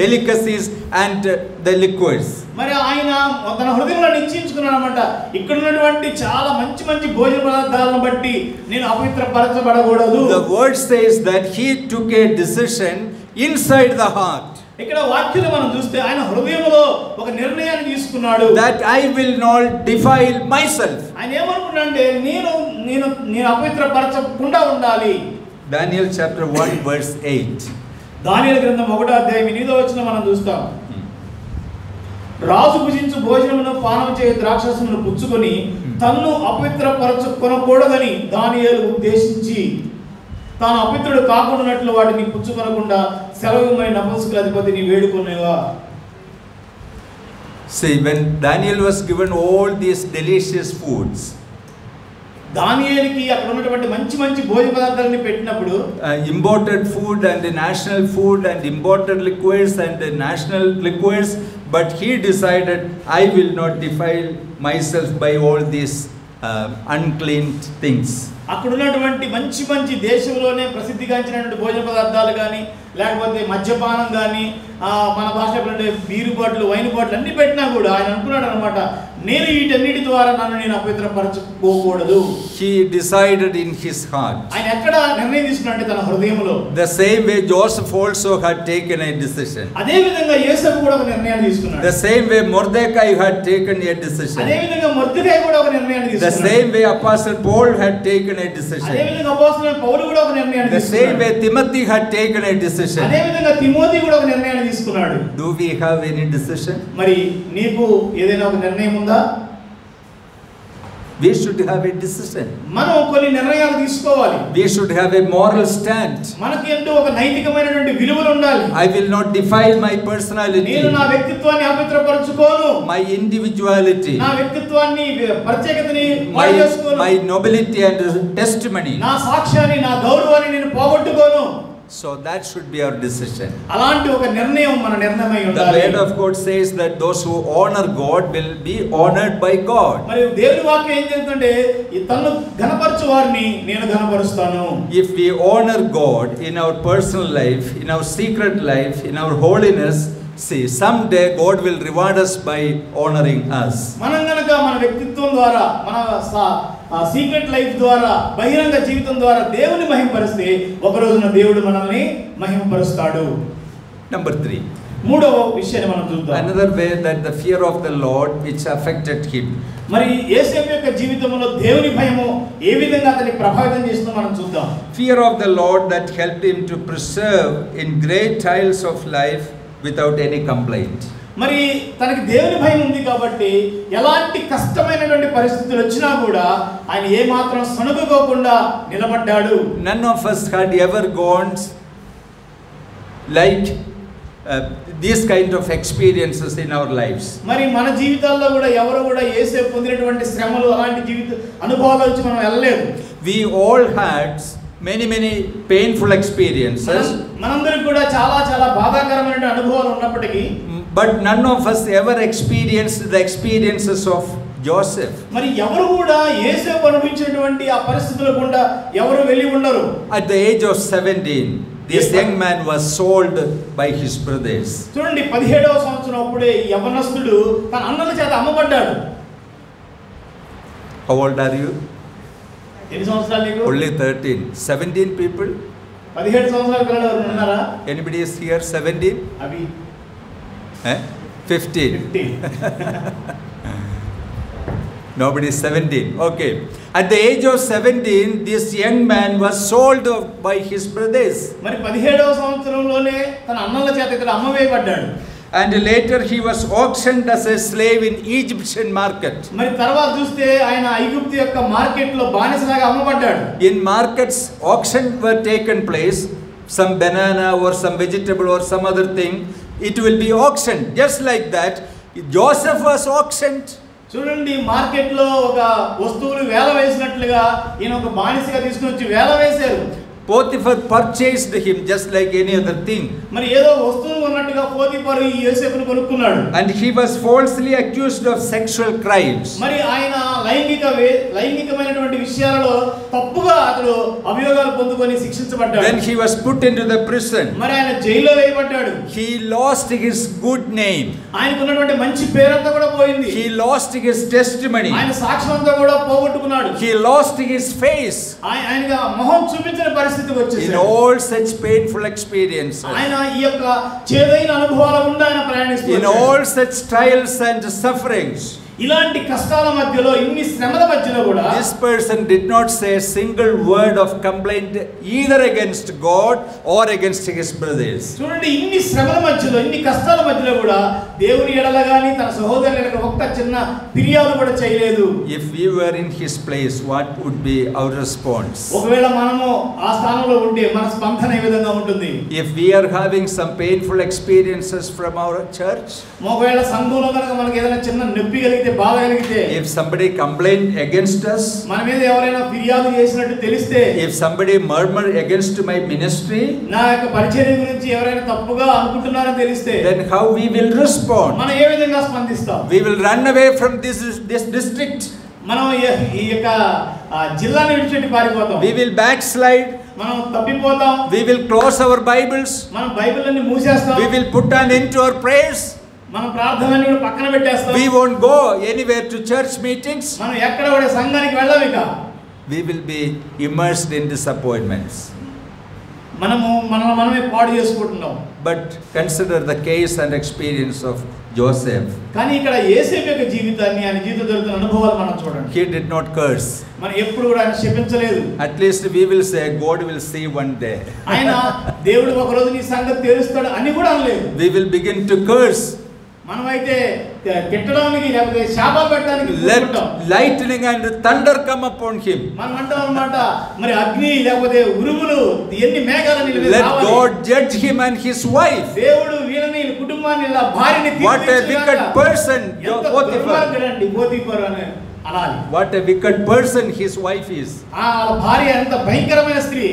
A: delicacies and the liquors.
B: మరి ఆయన తన హృదయంలో నిశ్చయించుకున్నాడు అన్నమాట, ఇక్కడ ఉన్నటువంటి చాలా మంచి మంచి భోజన పదార్థాలను బట్టి నేను అపవిత్రపరచబడకూడదు.
A: The word says that he took a decision inside the heart.
B: ఇక్కడ వాక్యం మనం చూస్తే ఆయన హృదయంలో ఒక నిర్ణయాన్ని తీసుకున్నాడు.
A: That I will not defile myself.
B: ఆయన ఏమనుకున్నాడంటే నేను అపవిత్రపరచకుండా ఉండాలి.
A: Daniel chapter 1 verse 8.
B: దానియేలు గ్రంథం 1వ అధ్యాయం 8వ వచనం మనం చూస్తాం. రాజు భుజించు భోజనమును పానం చేయు ద్రాక్షరసమును పుచ్చుకొని తన్ను అపవిత్రపరచుకొనకూడదని దానియేలు ఉద్దేశించి తాను అపవిత్రుడు కాకుండానట్లు వాటిని పుచ్చుకొనకుండా సెలవుమై నపుంసకుల అధిపతిని వేడుకొనేవా.
A: See, when Daniel was given all these delicious foods,
B: దానియేలుకి అక్కడ ఉన్నటువంటి మంచి మంచి భోజన పదార్థాలను పెట్టినప్పుడు
A: imported food and the national food and imported liquors and the national liquors, but he decided I will not defile myself by all these unclean things.
B: అక్కడ ఉన్నటువంటి మంచి మంచి దేశంలోనే ప్రసిద్ధిగాంచినటువంటి భోజన పదార్థాలు కానీ లేకపోతే మద్యపానం కానీ మన భాషలో బీరు బాటిల్, వైన్ బాటిల్ అన్ని పెట్టినా కూడా ఆయన అనుకున్నాడు అనమాట, నేను వీటన్నిటి ద్వారా నేను అపవిత్రపరచుకోకూడదు.
A: He decided in his heart.
B: ఆయన ఎక్కడ నిర్ణయం తీసుకున్నాడంటే తన హృదయంలో.
A: The same way Joseph also had taken a decision.
B: అదే విధంగా యోసేపు కూడా ఒక నిర్ణయాన్ని తీసుకున్నాడు.
A: The same way Mordecai had taken a decision.
B: అదే విధంగా మొర్దెకై కూడా ఒక నిర్ణయాన్ని తీసుకున్నాడు.
A: The same way Apostle Paul had taken a decision.
B: అదే విధంగా అపోస్తలుడైన పౌలు కూడా ఒక నిర్ణయాన్ని తీసుకున్నాడు.
A: The same way Timothy had taken a decision.
B: అదే విధంగా తిమోతి కూడా ఒక నిర్ణయాన్ని తీసుకున్నాడు.
A: Do we have any decision?
B: మరి నీకు ఏదైనా ఒక నిర్ణయం ఉందా?
A: We should have a decision.
B: మనం కొన్ని నిర్ణయాలు తీసుకోవాలి.
A: We should have a moral stand.
B: మనకి ఏంటో ఒక నైతికమైనటువంటి విలువలు ఉండాలి.
A: I will not defile my personality.
B: నేను నా వ్యక్తిత్వాన్ని అపవిత్రపరచుకోను.
A: My individuality.
B: నా వ్యక్తిత్వాన్ని ప్రత్యేకతని పాడుచేసుకోను.
A: My nobility and testimony.
B: నా సాక్ష్యాన్ని, నా గౌరవాన్ని నేను పోగొట్టుకోను.
A: So that should be our decision.
B: అలాంటి ఒక నిర్ణయం మన నిర్ణయమై ఉండాలి.
A: The word of God says that those who honor God will be honored by God.
B: మరి దేవుని వాక్యం ఏం చెప్తుంటే తన్ను ఘనపరచు వారిని నేను ఘనపరుస్తాను.
A: If we honor God in our personal life, in our secret life, in our holiness, see, someday God will reward us by honoring us.
B: మనం గనక మన వ్యక్తిత్వం ద్వారా, మన సీక్రెట్ లైఫ్ ద్వారా, బహిరంగ జీవితం ద్వారా దేవుని మహిమపరిస్తే ఒక రోజున దేవుడు మనల్ని మహిమపరుస్తాడు.
A: Number 3.
B: మూడవ విషయాన్ని మనం చూద్దాం.
A: Another way that the fear of the Lord which affected him.
B: మరి యేసేపు యొక్క జీవితంలో దేవుని భయము ఏ విధంగా అతన్ని ప్రభావితం చేస్తుందో మనం చూద్దాం.
A: Fear of the Lord that helped him to preserve in great trials of life without any complaint.
B: మరి తనకి దేవుని భయం ఉంది కాబట్టి ఎలాంటి కష్టమైనటువంటి పరిస్థితులు వచ్చినా కూడా ఆయన ఏ మాత్రం సణుగుకోకుండా నిలబడ్డాడు.
A: None of us had ever gone like these kind of experiences in our lives.
B: మరి మన జీవితాల్లో కూడా ఎవరు కూడా యేసేపు పొందినటువంటి శ్రమలు, అలాంటి జీవిత అనుభవాలు వచ్చి మనం వెళ్ళలేదు.
A: We all had many painful experiences.
B: మనందరికి కూడా చాలా చాలా బాధాకరమైన అనుభవాలు ఉన్నప్పటికీ
A: but none of us ever experienced the experiences of Joseph.
B: మరి ఎవరు కూడా యేసేపు అనుభవించినటువంటి ఆ పరిస్థితుల గుండా ఎవరు వెళ్ళి ఉండరు.
A: At the age of 17, this young man was sold by his brothers.
B: చూడండి 17వ సంవత్సరం అప్పుడే యవనస్తుడు తన అన్నల చేత అమ్మబడ్డాడు.
A: How old are you?
B: ఎన్ని సంవత్సరాలు నీకు?
A: Only 13. 17 people?
B: 17 సంవత్సరాల పిల్లలు ఉన్నారా?
A: Anybody is here 17?
B: అవి
A: 15.
B: 15.
A: Nobody is 17. Okay. At the age of 17, this young man was sold off by his brothers.
B: మరి 17వ సంవత్సరంలోనే తన అన్నల చేత ఇక్కడ అమ్మవేయబడ్డాడు.
A: And later he was auctioned as a slave in Egyptian market.
B: మరి తర్వాత చూస్తే ఆయన ఐగుప్తు యొక్క మార్కెట్ లో బానిసలాగా అమ్మబడ్డాడు.
A: In markets, auctions were taken place. Some banana or some vegetable or some other thing, it will be auctioned. Just like that, Joseph was auctioned.
B: చూడండి, market లో ఒక వస్తువులు వేల వేసినట్లుగా ఈయన ఒక బానిసగా తీసుకుని వచ్చి వేల వేశారు.
A: Potiphar purchased him just like any other thing.
B: మరి ఏదో వస్తువు ఉన్నట్టుగా పోతీఫరు ఈ యోసేపును కొనుక్కున్నాడు.
A: And he was falsely accused of sexual crimes.
B: మరి ఆయన లైంగికమైనటువంటి విషయాలలో తప్పుగా అతడు అభియోగాలు పొందుకొని శిక్షించబడ్డాడు.
A: Then he was put into the prison.
B: మరి ఆయన జైల్లో వేయబడ్డాడు.
A: He lost his good name.
B: ఆయనకున్నటువంటి మంచి పేరంతా కూడా పోయింది.
A: He lost his testimony.
B: ఆయన సాక్ష్యం అంతా కూడా పోగొట్టుకున్నాడు.
A: He lost his face.
B: ఆయనగా మొహం చూపించిన పరిస్థితికి వచ్చేసాడు.
A: In all such painful experiences,
B: ఆయన ఈ యొక్క చేదైన అనుభవాల గుండా ఆయన ప్రయాణిస్తున్నాడు.
A: in all such trials and sufferings,
B: ఇలాంటి కష్టాల మధ్యలో, ఇన్ని శ్రమల మధ్యలో కూడా
A: this person did not say a single word of complaint either against God or against his brothers.
B: చూడండి, ఇన్ని శ్రమల మధ్యలో, ఇన్ని కష్టాల మధ్యలో కూడా దేవుని ఎడల గాని తన సహోదరుల ఎడల ఒక్క చిన్న ఫిర్యాదు కూడా చేయలేదు.
A: If we were in his place, what would be our response?
B: ఒకవేళ మనము ఆ స్థానంలో ఉంటే మన స్పందన ఏ విధంగా ఉంటుంది?
A: If we are having some painful experiences from our church,
B: ఒకవేళ సంఘంలో కనుక మనకి ఏదైనా చిన్న నొప్పి కలిగితే, బాధ కలిగితే,
A: if somebody complained against us,
B: మన మీద ఎవరైనా ఫిర్యాదు చేసినట్టు తెలిస్తే,
A: if somebody murmured against my ministry,
B: నా యొక్క పరిచర్య గురించి ఎవరైనా తప్పుగా అనుకుంటున్నారని తెలిస్తే,
A: then how we will respond?
B: మనం ఏ విధంగా స్పందిస్తాం?
A: We will run away from this district.
B: మనం ఈ యొక్క జిల్లాని విడిచిపెట్టి పారిపోతాం.
A: We will backslide.
B: మనం తప్పిపోతాం.
A: We will close our Bibles.
B: మనం బైబిల్ అన్ని మూసేస్తాం.
A: We will put an end to our prayers.
B: మనం ప్రార్థనని కూడా పక్కన పెట్టేస్తాం.
A: We won't go anywhere to church meetings.
B: మనం ఎక్కడ కూడా సంఘానికి వెళ్ళాం. ఇక
A: we will be immersed in disappointments.
B: మనమే పాడు చేసుకుంటున్నాం.
A: But consider the case and experience of Joseph.
B: కానీ ఇక్కడ యోసేపు యొక్క జీవితాన్ని, ఆయన జీవితంలో జరుగుతున్న అనుభవాలు మనం చూడండి.
A: He did not curse.
B: మనం ఎప్పుడు కూడా ఆయన శపించలేదు.
A: At least we will say God will see one day.
B: ఆయన దేవుడు ఒక రోజు నీ సంగతి తెలుస్తాడు అని కూడా అనలేదు.
A: We will begin to curse.
B: మనమైతే తిట్టడానికి లేకపోతే శాపాలు పెట్టడానికి
A: Let lightning and thunder come upon him.
B: మనం అంటాం అన్నమాట, మరి అగ్ని లేకపోతే ఉరుములు, ఎన్ని మేఘాలు నీ మీద రావాలి.
A: Let God judge him and his wife.
B: దేవుడు వీళ్ళని కుటుంబాన్ని ఇలా భార్యని
A: What a wicked person Potiphar.
B: Potiphar అని అనాలి.
A: What a wicked person his wife is.
B: ఆ భార్య ఎంత భయంకరమైన స్త్రీ.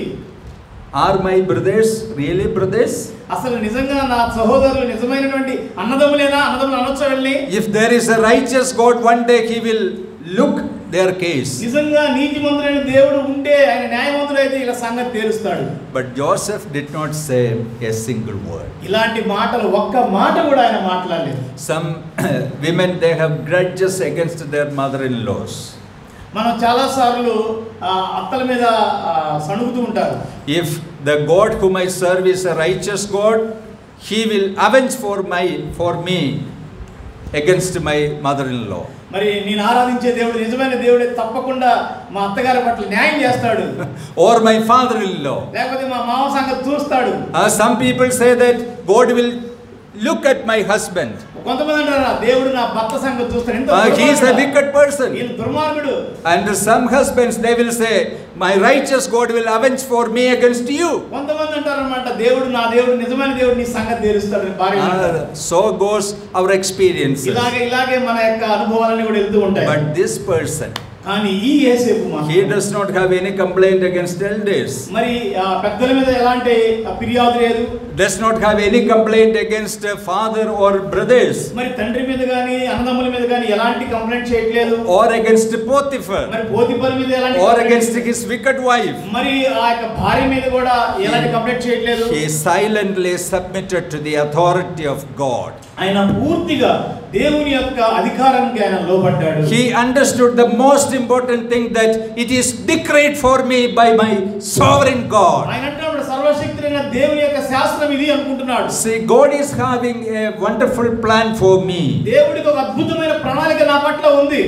A: Are my brothers really brothers?
B: అసలు నిజంగా నా సహోదరులు నిజమైనటువంటి అన్నదమ్ములేనా? అన్నదమ్ములు అనొచ్చా వెళ్ళి?
A: If there is a righteous God, one day he will look their case.
B: నిజంగా నీతిమంతుడైన దేవుడు ఉంటే, ఆయన న్యాయవంతుడైతే ఇలా సంగతి తేలుస్తాడు.
A: But Joseph did not say a single word.
B: ఇలాంటి మాటలు ఒక్క మాట కూడా ఆయన మాట్లాడలేదు.
A: Some women, they have grudges against their mother-in-laws.
B: మనం చాలా సార్లు అత్తల మీద సణుగుతూ ఉంటారు.
A: If the God whom I serve is a righteous God, he will avenge for me against my mother-in-law.
B: మరి నేను ఆరాధించే దేవుడు నిజమైన దేవుడే, తప్పకుండా మా అత్తగారి పట్ల న్యాయం చేస్తాడు.
A: Or my father-in-law.
B: లేకపోతే మా మామ సంగతి చూస్తాడు.
A: Some people say that God will look at my husband.
B: కొంతమంది అంటారు, దేవుడు నా భర్త సంగతి చూస్తాడు.
A: He is a wicked person.
B: ఈయన దుర్మార్గుడు.
A: And some husbands, they will say, my righteous God will avenge for me against you.
B: కొంతమంది అంటారు అన్నమాట, దేవుడు నా దేవుడు నిజమైన దేవుడు నీ సంగతి తీరుస్తాడు.
A: So goes our experiences.
B: ఇలాగే మన యొక్క అనుభవాలన్నీ కూడా వెళ్తూ ఉంటాయి.
A: But this person,
B: కానీ ఈ యేసేపు
A: he does not have any complaint against elders.
B: మరి పెద్దల మీద ఎలాంటి ఫిర్యాదు లేదు.
A: Does not have any complaint against father or brothers.
B: మరి తండ్రి మీద గాని అన్నదమ్ముల మీద గాని ఎలాంటి కంప్లైంట్ చేయట్లేదు.
A: Or against Potiphar.
B: మరి పోతీఫర్ మీద ఎలాంటి,
A: or against his wicked wife.
B: మరి ఆ యొక్క భార్య మీద కూడా ఎలాంటి కంప్లైంట్ చేయట్లేదు.
A: He silently submitted to the authority of God.
B: ఆయన పూర్తిగా దేవుని యొక్క అధికారానికి ఆయన లోబడ్డాడు.
A: He understood the most important thing, that it is decreed for me by my sovereign God.
B: ఆయన అంటున్నాడు, సర్వశక్తుడైన దేవుని యొక్క శాస్త్రం ఇది అనుకుంటున్నాడు.
A: See, God is having a wonderful plan for me.
B: దేవుడికి ఒక అద్భుతమైన ప్రణాళిక నా పట్ల ఉంది.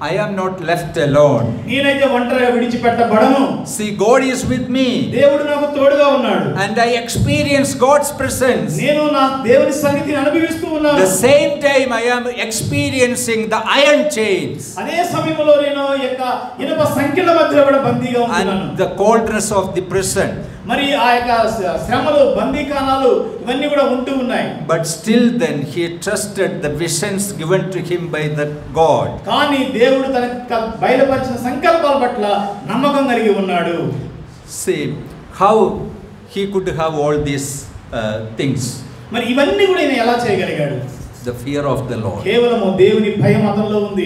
A: I am not left alone.
B: నేనైతే ఒంటరిగా విడిచిపెట్టబడను.
A: See, God is with me.
B: దేవుడు నాకు తోడుగా ఉన్నాడు.
A: And I experience God's presence.
B: నేను నా దేవుని సన్నిధిని అనుభవిస్తూ ఉన్నాను.
A: The same time I am experiencing the iron chains.
B: అదే సమయంలో నేను యొక్క ఇనుప సంకెళ్ళ మధ్యలో కూడా బందీగా ఉన్నాను.
A: And the coldness of the prison.
B: మరి ఆ యొక్క శ్రమలు, బందీకానాలు ఇవన్నీ కూడా ఉంటూ ఉన్నాయి.
A: But still then he trusted the visions given to him by the God.
B: కానీ దేవుడు తనకు బయలుపరిచిన సంకల్పాల పట్ల నమ్మకం కలిగి ఉన్నాడు.
A: See how he could have all these things.
B: మరి ఇవన్నీ కూడా ఆయన ఎలా చేయగలిగాడు?
A: The fear of the Lord.
B: కేవలము దేవుని భయం అతనిలో ఉంది.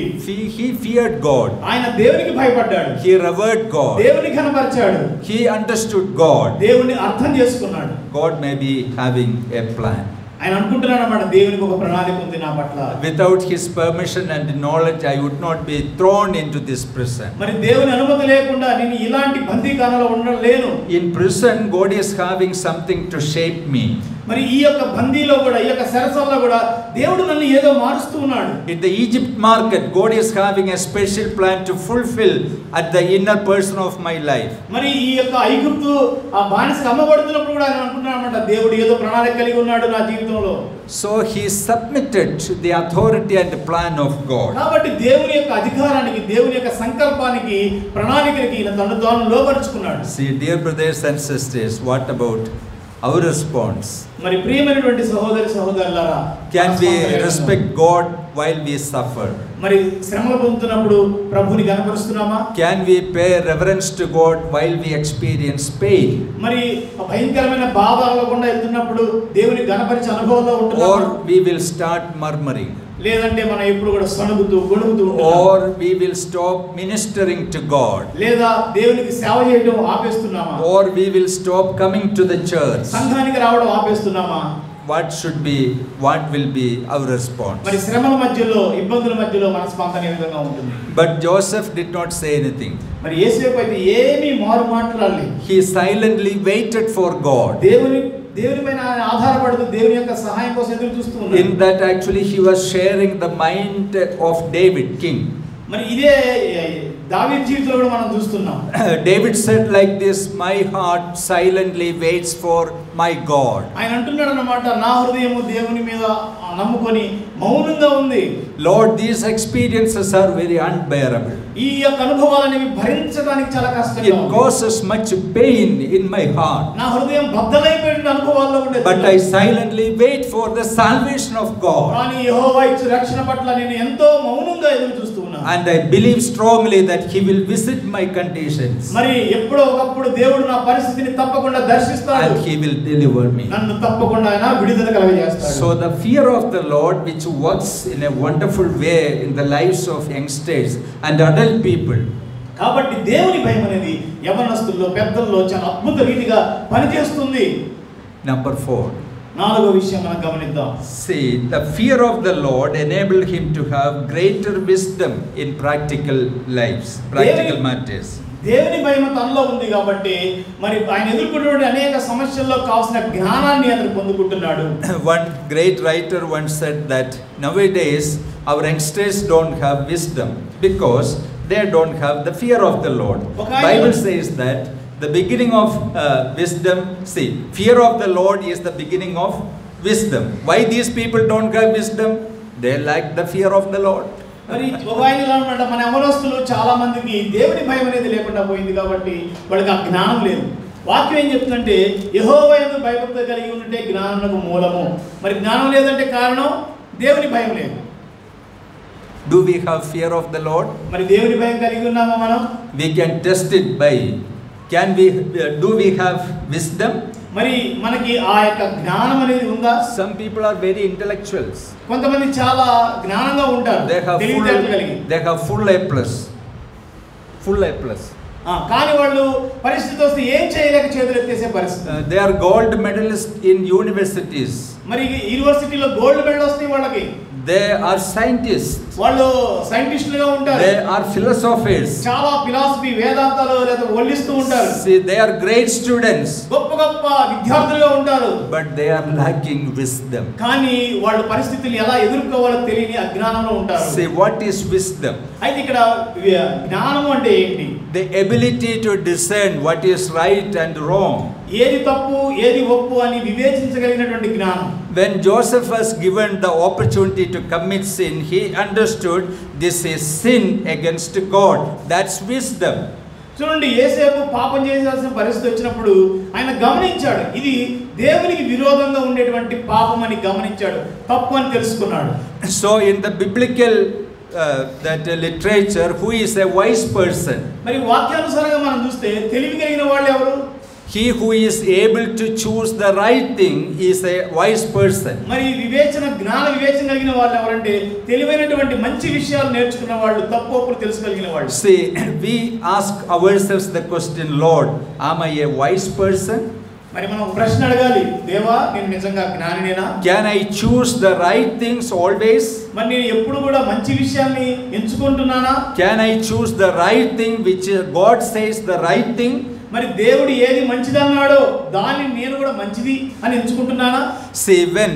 A: He feared God.
B: ఆయన దేవునికి భయపడ్డాడు.
A: He revered God.
B: దేవుని ఘనపరిచాడు.
A: He understood God.
B: దేవుని అర్థం చేసుకున్నాడు.
A: God may be having a plan.
B: ఆయన అనుకుంటున్నాడు అన్నమాట, దేవునికి ఒక ప్రణాళిక ఉంది నా పట్ల.
A: Without his permission and knowledge I would not be thrown into this prison.
B: మరి దేవుని అనుమతి లేకుండా నేను ఇలాంటి బందీకానాలో ఉండలేను.
A: In prison God is having something to shape me.
B: మరి ఈ యొక్క బందీలో కూడా, ఈ యొక్క సరసల్లో కూడా దేవుడు నన్ను ఏదో మారుస్తూ ఉన్నాడు.
A: In the Egypt market God is having a special plan to fulfill at the inner person of my life.
B: మరి ఈ యొక్క ఐగుప్తు ఆ బానిసకు అమ్మబడుతున్నప్పుడు కూడా ఆయన అనుకుంటున్నాడు అన్నమాట, దేవుడు ఏదో ప్రణాళిక కలిగి ఉన్నాడు నా జీవితంలో.
A: So he submitted to the authority and the plan of God.
B: కాబట్టి దేవుని యొక్క అధికారానికి, దేవుని యొక్క సంకల్పానికి, ప్రణాళికకి తనను తాను లోబరుచుకున్నాడు.
A: See, dear brothers and sisters, what about our response?
B: మరి ప్రియమైనటువంటి సహోదరి సహోదరులారా,
A: Can we respect God while we suffer?
B: మరి శ్రమలు పొందుతున్నప్పుడు ప్రభువుని గణపరుస్తున్నామా?
A: Can we pay reverence to God while we experience pain?
B: మరి భయంకరమైన బాధల్లో గుండా వెళ్తున్నప్పుడు దేవుని గణపరిచే అనుభవంలో ఉంటున్నామా?
A: Or we will start murmuring?
B: లేదంటే మనం ఎప్పుడు కూడా సణుగుతూ గొణుగుతూ ఉంటున్నామా?
A: Or we will stop ministering to God?
B: లేదా దేవునికి సేవ చేయడం ఆపేస్తున్నామా?
A: Or we will stop coming to the church?
B: సంఘానికి రావడం ఆపేస్తున్నామా?
A: What will be our response?
B: మరి శ్రమల మధ్యలో, ఇబ్బందుల మధ్యలో మన స్పందన ఏ విధంగా ఉంటుంది?
A: But Joseph did not say anything.
B: మరి యేసేపు అయితే ఏమీ మారు మాట్లాడలేదు.
A: He silently waited for God.
B: దేవునిపైన ఆధారపడుతూ దేవుని యొక్క సహాయం కోసం ఎదురు చూస్తూ ఉన్నాడు.
A: In that actually he was sharing the mind of David, king.
B: మరి ఇదే దావీదు జీవితంలో కూడా మనం చూస్తున్నాం.
A: David said like this, my heart silently waits for my God.
B: ఆయన అంటున్నాడు అన్నమాట, నా హృదయము దేవుని మీద నమ్ముకొని మౌనంగా ఉంది.
A: Lord, these experiences are very unbearable.
B: ఈ యొక్క అనుభవాలనేవి భరించడానికి చాలా కష్టంగా
A: It
B: ఉంది.
A: causes much pain in my heart.
B: నా హృదయం బద్దలైపోయిన అనుభవాల్లో ఉండేది.
A: But I silently wait for the salvation of God.
B: కానీ యెహోవా ఇచ్చే రక్షణ పట్ల నేను ఎంతో మౌనంగా ఎదురు చూస్తూ ఉన్నాను.
A: And I believe strongly that he will visit my conditions.
B: మరి ఎప్పుడో ఒకప్పుడు దేవుడు నా పరిస్థితిని తప్పకుండా దర్శిస్తాడు.
A: And he will deliver me.
B: నన్ను తప్పకుండా ఆయన విడుదల కలుగజేస్తాడు.
A: So the fear of the Lord, which works in a wonderful way in the lives of youngsters and adult people.
B: కాబట్టి దేవుని భయం అనేది యవనస్తుల్లో, పెద్దల్లో చాలా అద్భుత రీతిగా పనిచేస్తుంది.
A: Number 4.
B: నాలుగో విషయం మనం గమనిద్దాం.
A: See, the fear of the Lord enabled him to have greater wisdom in practical lives, practical matters.
B: దేవుని భయం తనలో ఉంది కాబట్టి మరి ఆయన ఎదుర్కొన్నటువంటి అనేక సమస్యల్లో కావాల్సిన జ్ఞానాన్ని అతను పొందుకుంటున్నాడు.
A: One great writer once said that nowadays our youngsters don't have wisdom because they don't have the fear of the Lord. Bible says that the beginning of wisdom, see, fear of the Lord is the beginning of wisdom. Why these people don't have wisdom? They lack the fear of the Lord.
B: మరి ఒక ఆయన అన్నమాట, మన యవనస్తులు చాలా మందికి దేవుని భయం అనేది లేకుండా పోయింది కాబట్టి వాళ్ళకి ఆ జ్ఞానం లేదు. వాక్యం ఏం చెప్తుందంటే యెహోవా యందు భయభక్తి కలిగి ఉంటే జ్ఞానమునకు మూలము. మరి జ్ఞానం లేదంటే కారణం దేవుని భయం లేదు.
A: Do we have fear of the Lord?
B: మరి దేవుని భయం కలిగి ఉన్నామా మనం?
A: We can test it by, do we have wisdom?
B: మరి మనకి ఆ యొక్క జ్ఞానం అనేది ఉందా?
A: Some people are very intellectuals.
B: కొంతమంది చాలా జ్ఞానంగా ఉంటారు, తెలివితేటలు కలిగి.
A: They have full A+.
B: కానీ వాళ్ళు పరిస్థితి వస్తే ఏం చేయలేక చేతులు ఎత్తేసే పరిస్థితి.
A: They are gold medalists in universities.
B: మరి యూనివర్సిటీలో గోల్డ్ మెడల్ వస్తాయి వాళ్ళకి.
A: They are scientists.
B: వాళ్ళు సైంటిస్టులుగా ఉంటారు.
A: They are philosophers.
B: చాలా ఫిలాసఫీ వేదాంతాలు లేదా వల్లిస్తూ ఉంటారు.
A: See, they are great students.
B: గొప్ప గొప్ప విద్యార్థులుగా ఉంటారు.
A: But they are lacking wisdom.
B: కానీ వాళ్ళ పరిస్థితుల్ని ఎలా ఎదుర్కోవాలో తెలియని అజ్ఞానంలో ఉంటారు.
A: See, what is wisdom?
B: అయితే ఇక్కడ జ్ఞానం అంటే ఏంటి?
A: The ability to discern what is right and wrong.
B: ఏది తప్పు ఏది ఒప్పు అని వివేచించగలిగినటువంటి జ్ఞానం.
A: When Joseph was given the opportunity to commit sin, he understood this is sin against God. That's wisdom.
B: చూడండి, యోసేపు పాపం చేయాల్సిన పరిస్థితి వచ్చినప్పుడు ఆయన గమనించాడు, ఇది దేవునికి విరోధంగా ఉండేటువంటి పాపం అని గమనించాడు, తప్పు అని తెలుసుకున్నాడు.
A: So in the biblical that literature, who is a wise person?
B: మరి వాక్యానుసారంగా మనం చూస్తే తెలివి కలిగిన వాళ్ళు ఎవరు?
A: He who is able to choose the right thing is a wise person.
B: మరి జ్ఞాన వివేచన కలిగిన వాళ్ళు ఎవరంటే తెలివైనటువంటి మంచి విషయాలు నేర్చుకున్న వాళ్ళు, తప్పు ఒప్పులు తెలుసుకోగలిగిన వాళ్ళు.
A: See, we ask ourselves the question, Lord, am I a wise person?
B: మరి మనం ప్రశ్న అడగాలి, దేవా నేను నిజంగా జ్ఞానినేనా?
A: Can I choose the right things always?
B: మరి నేను ఎప్పుడు కూడా మంచి విషయాన్ని ఎంచుకుంటున్నానా?
A: Can I choose the right thing which God says the right thing?
B: మరి దేవుడు ఏది మంచిదన్నాడో దాన్ని నేను కూడా మంచిది అని ఎంచుకుంటున్నానా?
A: See, when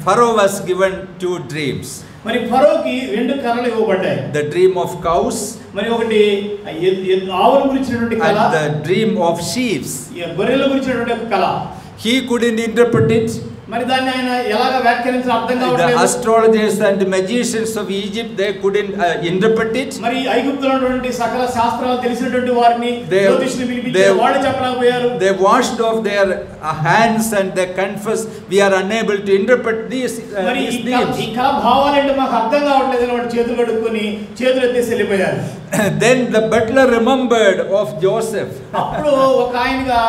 A: Pharaoh was given 2 dreams.
B: మరి ఫరోకి 2 కలలు ఇవ్వబడ్డాయి.
A: The dream of cows,
B: మరి ఒకటి ఆవుల గురించినటువంటి కల,
A: and the dream of sheep.
B: గొర్రెల గురించినటువంటి ఒక కల.
A: He couldn't interpret it.
B: మరి దాన్ని ఆయన ఎలాగా వ్యాఖ్యానించాలో అర్థం కావట్లేదు.
A: The astrologers and the magicians of Egypt, they couldn't interpret it.
B: మరి ఐగుప్తులో ఉన్నటువంటి సకల శాస్త్రాలు తెలిసినటువంటి వారిని జ్యోతిష్యుని పిలిపించారు, వాళ్ళు చెప్పలేకపోయారు.
A: They washed off their hands and they confessed, we are unable to interpret these dreams.
B: ఈ కళ భావాలంటే మాకు అర్థం కావట్లేదు అని వాడు చేతులు కడుక్కొని చేతులు ఎత్తేసి వెళ్ళిపోయారు.
A: Then the butler remembered of Joseph.
B: అప్పుడు ఒక ఆయనగా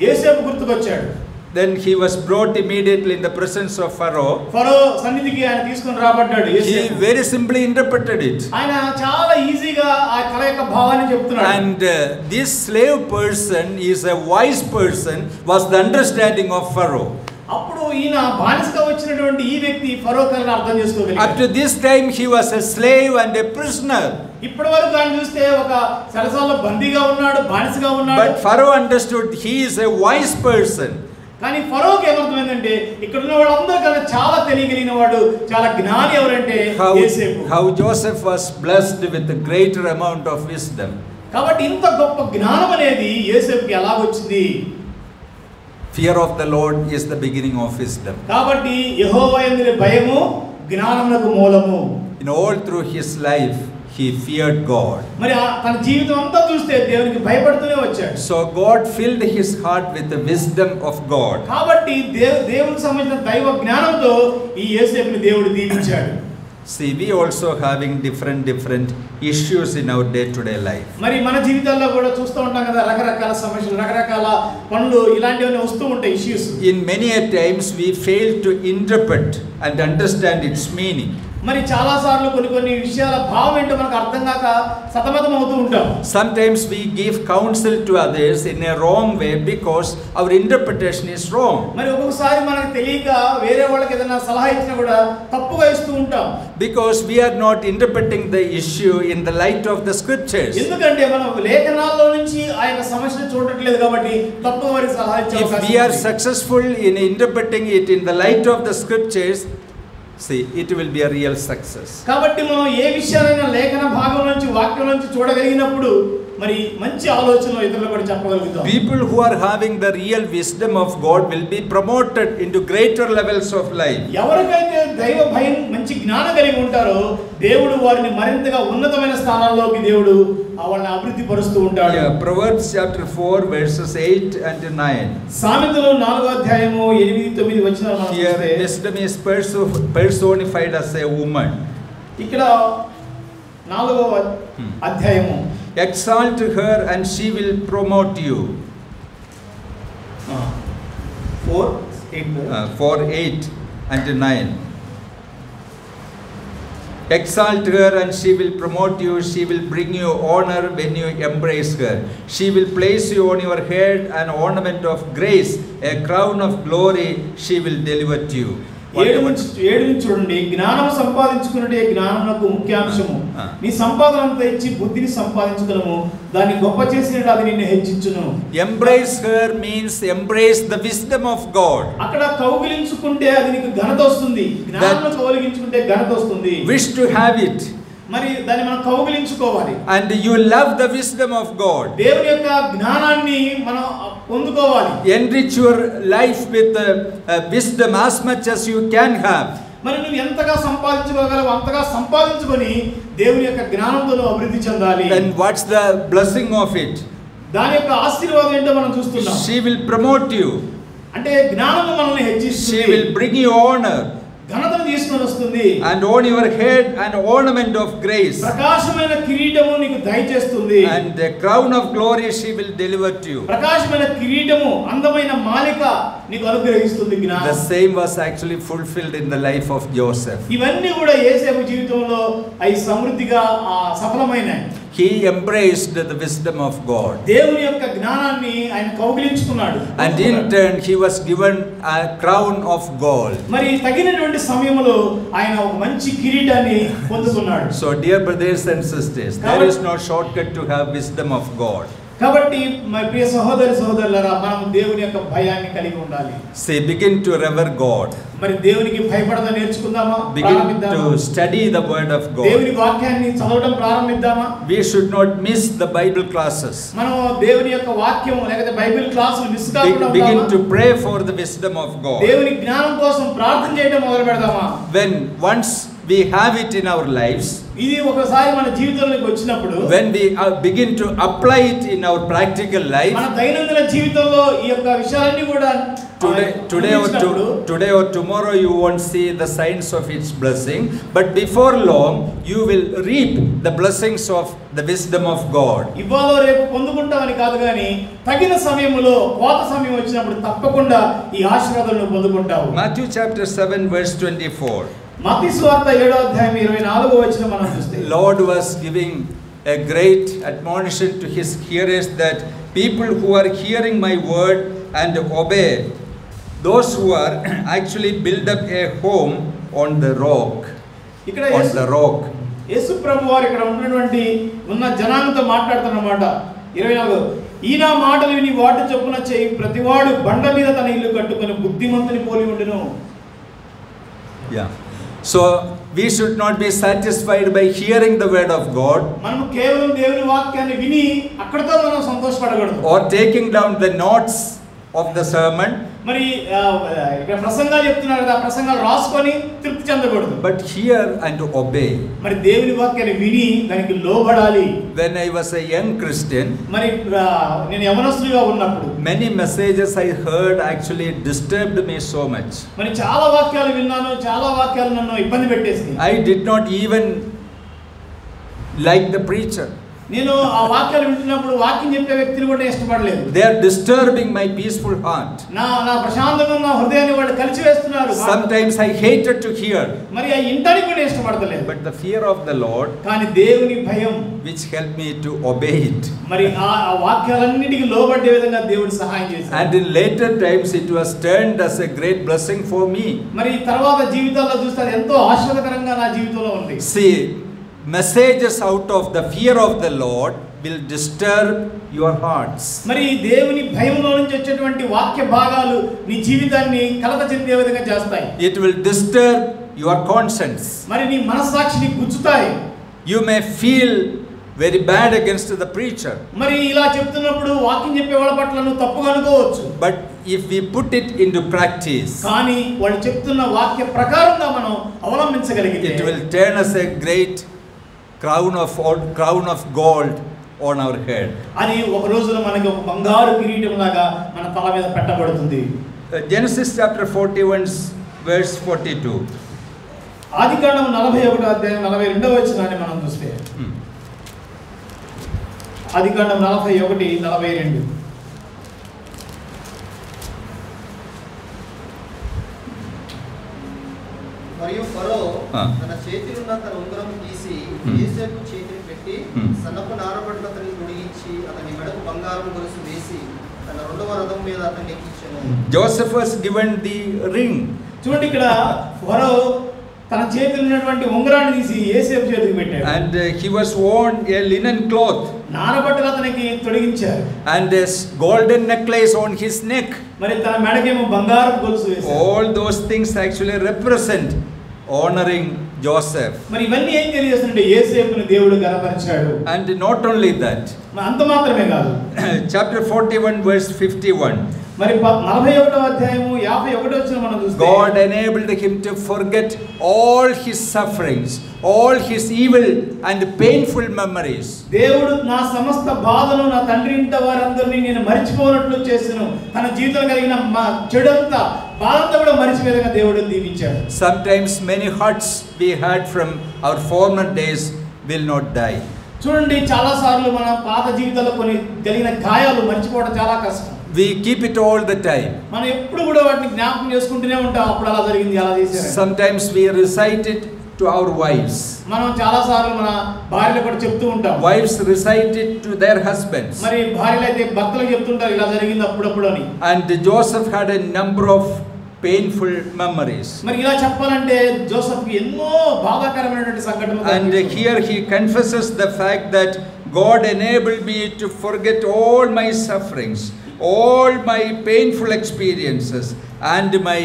B: యోసేపు గుర్తుకొచ్చాడు.
A: Then he was brought immediately in the presence of Pharaoh.
B: ఫరో సన్నిధికి ఆయన తీసుకొని రాబడ్డాడు.
A: He very simply interpreted it.
B: ఆయన చాలా ఈజీగా ఆ కళ యొక్క భావాన్ని చెప్తున్నాడు.
A: And this slave person is a wise person, was the understanding of Pharaoh.
B: అప్పుడు ఈయన బానిసగా వచ్చినటువంటి ఈ వ్యక్తి ఫరో కళను అర్థం చేసుకోగలిగాడు.
A: Up to this time he was a slave and a prisoner.
B: ఇప్పటి వరకు ఆయన చూస్తే ఒక సరసాల్లో బందీగా ఉన్నాడు, బానిసగా ఉన్నాడు.
A: But Pharaoh understood he is a wise person.
B: కానీ ఫరోకి ఏమర్థమైందంటే ఇక్కడ ఉన్న వాళ్ళందరికన్నా చాలా తెలియగలిగిన వాడు, చాలా జ్ఞాని ఎవరంటే యోసేపు.
A: How Joseph was blessed with a greater amount of wisdom.
B: కాబట్టి ఇంత గొప్ప జ్ఞానం అనేది యోసేపుకి ఎలా వచ్చింది?
A: Fear of the Lord is the beginning of wisdom.
B: కాబట్టి యెహోవా యందు భయము జ్ఞానమునకు మూలము.
A: In all through his life he feared God.
B: మరి తన జీవితం అంతా చూస్తే దేవునికి భయపడుతూనే వచ్చాడు.
A: So God filled his heart with the wisdom of God.
B: కాబట్టి దేవునికి సంబంధించిన దైవ జ్ఞానంతో ఈ యోసేపుని దేవుడు దీవించాడు.
A: See, we also having different issues in our day-to-day life.
B: మరి మన జీవితాల్లో కూడా చూస్తూ ఉంటాం కదా, రకరకాల సమస్యలు, రకరకాల పనులు ఇలాంటివన్నీ వస్తూ ఉంటాయి, issues.
A: In many a times we fail to interpret and understand its meaning.
B: మరి చాలా సార్లు కొన్ని విషయాల భావం ఏంటో మనకు అర్థం కాక సతమతం అవుతూ ఉంటాం.
A: Sometimes we give counsel to others in a wrong way because our interpretation is wrong.
B: మరి ఒక్కొక్కసారి మనకు తెలియక వేరే వాళ్ళకి ఏదైనా సలహా ఇచ్చినా కూడా తప్పుగా ఇస్తూ ఉంటాం.
A: Because we are not interpreting the issue in the light of the scriptures.
B: ఎందుకంటే మనం లేఖనాల్లో నుంచి ఆయన సమస్యను చూడట్లేదు కాబట్టి తప్పుగా వారికి సలహా ఇచ్చే అవకాశం ఉంది.
A: If we are successful in interpreting it in the light of the scriptures, see, it will be a real success.
B: కాబట్టి మనం ఏ విషయాలైనా లేఖన భాగం నుంచి వాక్యం నుంచి చూడగలిగినప్పుడు మరి మంచి ఆలోచనలు ఇతరులకు కూడా చెప్పగలుగుతాం.
A: People who are having the real wisdom of God will be promoted into greater levels of life.
B: ఎవరికైతే దైవ భయం మంచి జ్ఞానం కలిగి ఉంటారో దేవుడు వారిని మరింతగా ఉన్నతమైన స్థానాల్లోకి దేవుడు వాళ్ళని అభివృద్ధి పరుస్తూ ఉంటాడు.
A: Proverbs chapter 4 verses 8 and 9.
B: సామెతలు 4వ అధ్యాయము 8-9 వచనాలు మనం
A: Here
B: చూస్తే
A: wisdom is personified as a woman.
B: ఇక్కడ 4వ అధ్యాయము
A: Exalt her and she will promote you. 4:8 and 9. Exalt her and she will promote you. She will bring you honor when you embrace her. She will place you on your head an ornament of grace, a crown of glory she will deliver to you.
B: 7 నుంచి చూడండి. జ్ఞానం సంపాదించుకున్నటే జ్ఞానమునకు ముఖ్యాంశము. నీ సంపాదన అంతా ఇచ్చి బుద్ధిని సంపాదించుకును, దాన్ని గొప్ప చేసినట్టు అది నిన్ను హెచ్చించును.
A: Embrace her means embrace the wisdom of God.
B: అక్కడ కౌగిలించుకుంటే అది నీకు ఘనత వస్తుంది. జ్ఞానాన్ని కౌగిలించుకుంటే ఘనత వస్తుంది.
A: Wish to have it.
B: మరి దాన్ని మనం కౌగిలించుకోవాలి.
A: And you love the wisdom of God.
B: దేవుని యొక్క జ్ఞానాన్ని మనం పొందుకోవాలి.
A: Enrich your life with wisdom as much as you can have.
B: మరి నువ్వు ఎంతగా సంపాదించుకోగలవు అంతగా సంపాదించుకొని దేవుని యొక్క జ్ఞానంతో అభివృద్ధి చెందాలి.
A: And what's the blessing of it?
B: దాని యొక్క ఆశీర్వాదం ఏంటో మనం చూస్తున్నాం.
A: She will promote you.
B: అంటే జ్ఞానము మనల్ని హెచ్చిస్తుంది.
A: She will bring you honor.
B: ఘనతను తీసుకొని వస్తుంది.
A: And on your head an ornament of grace.
B: ప్రకాశమైన కిరీటము నీకు దయచేస్తుంది.
A: And a crown of glory she will deliver to you.
B: ప్రకాశమైన కిరీటము, అందమైన మాలిక నీకు అనుగ్రహిస్తుంది జ్ఞానం.
A: The same was actually fulfilled in the life of Joseph.
B: ఇవన్నీ కూడా యోసేపు జీవితంలో అవి సమృద్ధిగా సఫలమైనాయి.
A: He embraced the wisdom of God.
B: దేవుని యొక్క జ్ఞానాన్ని ఆయన కౌగిలించుకున్నాడు.
A: And in turn he was given a crown of gold.
B: మరి తగినటువంటి సమయంలో ఆయన ఒక మంచి కిరీటాన్ని పొందుకున్నాడు.
A: So dear brothers and sisters, there is no shortcut to have wisdom of God.
B: కాబట్టి my ప్రియ సహోదరి సహోదరులారా, మనం దేవుని యొక్క భయాన్ని కలిగి ఉండాలి.
A: Say, begin to revere God.
B: మరి దేవునికి భయపడడం నేర్చుకుందామా?
A: Begin to study the word of God.
B: దేవుని వాక్యాన్ని చదవడం ప్రారంభిద్దామా?
A: We should not miss the Bible classes.
B: మనం దేవుని యొక్క వాక్యం లేకపోతే బైబిల్ క్లాసులు మిస్ కాకుండా
A: Begin to pray for the wisdom of God.
B: దేవుని జ్ఞానం కోసం ప్రార్థన చేయడం మొదలు పెడదామా?
A: When once we have it in our lives,
B: ఇది ఒకసారి మన జీవితంలోకి వచ్చినప్పుడు,
A: when we begin to apply it in our practical life,
B: మన దైనందిన జీవితంలో ఈ యొక్క విషయాలన్నీ కూడా
A: today or tomorrow you won't see the signs of its blessing, but before long you will reap the blessings of the wisdom of God.
B: ఇవాళ రేపు పొందుకుంటామని కాదు కానీ తగిన సమయంలో కోత సమయం వచ్చినప్పుడు తప్పకుండా ఈ ఆశీర్వాదాలను పొందుకుంటావు.
A: Matthew chapter 7 verse 24.
B: మత్తయి సువార్త 7వ అధ్యాయం 24వ వచనం మనం చూస్తే,
A: Lord was giving a great admonition to his hearers that people who are hearing my word and obey, those who are actually build up a home on the rock.
B: ఇక్కడ యేసు ప్రభు వారు ఇక్కడ ఉన్న జనాంగంతో మాట్లాడుతున్నమాట. 24 ఈయన మాటలు విని వాటి చొప్పున చేయి ప్రతివాడు బండ మీద తన ఇల్లు కట్టుకొని బుద్ధిమంతుని పోలి ఉండును.
A: Yeah. So we should not be satisfied by hearing the word of God.
B: మనం కేవలం దేవుని వాక్యాన్ని విని అక్కడతో మనం సంతోషపడకూడదు.
A: Or taking down the notes of the sermon.
B: మరి ఇక్కడ ప్రసంగాలు చెప్తున్నారు కదా, ప్రసంగాలు రాసుకొని తృప్తి చెందకూడదు.
A: But hear and obey.
B: మరి దేవుని వాక్యాన్ని విని దానికి లోబడాలి.
A: When I was a young Christian,
B: మరి నేను యవనస్తుడిగా ఉన్నప్పుడు
A: many messages I heard actually disturbed me so much.
B: మరి చాలా వాక్యాలు విన్నాను, చాలా వాక్యాలు నన్ను ఇబ్బంది పెట్టేసింది.
A: I did not even like the preacher.
B: నేను ఆ వాక్యాలు వింటున్నప్పుడు వాక్యం చెప్పే వ్యక్తిని కూడా ఇష్టపడలేదు.
A: They are disturbing my peaceful heart.
B: నా ప్రశాంతంగా ఉన్న హృదయాన్ని వాళ్ళు కలిచివేస్తున్నారు.
A: Sometimes I hated to hear.
B: మరి ఆ ఇంటానికి కూడా ఇష్టపడతలేదు.
A: But the fear of the Lord,
B: కానీ దేవుని భయం
A: which helped me to obey it.
B: మరి ఆ వాక్యాలన్నిటికీ లోబడే విధంగా దేవుడు సహాయం చేశాడు.
A: And in later times it was turned as a great blessing for me.
B: మరి తర్వాత జీవితాల్లో చూస్తే అది ఎంతో ఆశీర్వాదకరంగా నా జీవితంలో ఉంది.
A: See, messages out of the fear of the Lord will disturb your hearts.
B: మరి దేవుని భయంలో నుంచి వచ్చేటువంటి వాక్య భాగాలు నీ జీవితాన్ని కలత చెందే విధంగా చేస్తాయి.
A: It will disturb your conscience.
B: మరి నీ మనస్సాక్షిని గుచ్చుతాయి.
A: You may feel very bad against the preacher.
B: మరి ఇలా చెప్తున్నప్పుడు వాక్యం చెప్పే వాళ్ళ పట్ల నువ్వు తప్పుగా అనుకోవచ్చు.
A: But if we put it into practice,
B: కానీ వాళ్ళు చెప్తున్న వాక్య ప్రకారంగా మనం అవలంబించగలిగితే,
A: it will turn us a great crown of gold on our head.
B: అది ఒక రోజున మనకి ఒక బంగారు కిరీటం లాగా మన తల మీద పెట్టబడుతుంది.
A: Genesis chapter 41 verse 42.
B: ఆదికాండం 41వ అధ్యాయం 42వ వచనాన్ని మనం చూస్తే, ఆదికాండం 41:42.
C: మరియు ఫరో తన చేతిలో తన ఉంగరం తీసి యోసేపు చేతిని పెట్టి సన్నపు నారబట్టలు అతనికి తొడిగించి అతని మెడకు బంగారం గొలుసు వేసి తన రెండవ రథం మీద అతన్ని ఎక్కించెను.
A: Joseph was given the ring
B: చూడండి ఇక్కడ ఫరో తన చేతిలో ఉన్నటువంటి ఉంగరాన్ని తీసి యోసేపు చేతికి పెట్టాడు.
A: And he was worn a linen cloth.
B: నారబట్టలు అతనికి తొడిగించారు.
A: And a golden necklace on his neck.
B: మరి తన మెడకేమో బంగారపు గొలుసు వేశారు.
A: All those things actually represent honoring Joseph.
B: మరి ఇవన్నీ ఏం తెలియజేస్తుంటే యోసేపుని దేవుడు ఘనపరిచాడు.
A: And not only that.
B: అంత మాత్రమే కాదు.
A: Chapter 41 verse 51.
B: మరి 41వ అధ్యాయము 51వ వచనం మనం చూస్తే
A: God enabled him to forget all his sufferings, all his evil and painful memories.
B: దేవుడు నా సమస్త బాధను నా తండ్రి ఇంట వారందరినీ నేను మరిచిపోనట్లు చేసెను. తన జీవితంలో కలిగిన చెడంతా బాధంతా కూడా మరిచిపోయే విధంగా దేవుడు దీవించాడు.
A: Sometimes many hurts we had from our former days will not die.
B: చూడండి చాలా సార్లు మన పాత జీవితంలో కొన్ని కలిగిన గాయాలు మరిచిపోవడం చాలా కష్టం.
A: We keep it all the time.
B: మనం ఎప్పుడు కూడా వాటిని జ్ఞాపకం చేసుకుంటూనే ఉంటాం. అప్పుడు అలా జరిగింది, అలా చేశారు.
A: Sometimes we recite it to our wives.
B: మనం చాలా సార్లు మన భార్యలకు కూడా చెప్తూ ఉంటాం.
A: Wives recite it to their husbands.
B: మరి భార్యలు అయితే భర్తలకు చెప్తుంటారు ఇలా జరిగింది అప్పుడప్పుడు అని.
A: And Joseph had a number of painful memories.
B: మరి ఇలా చెప్పాలంటే జోసెఫ్కి ఎన్నో బాధాకరమైనటువంటి సంఘటనలు.
A: And here he confesses the fact that God enabled me to forget all my sufferings, all my painful experiences and my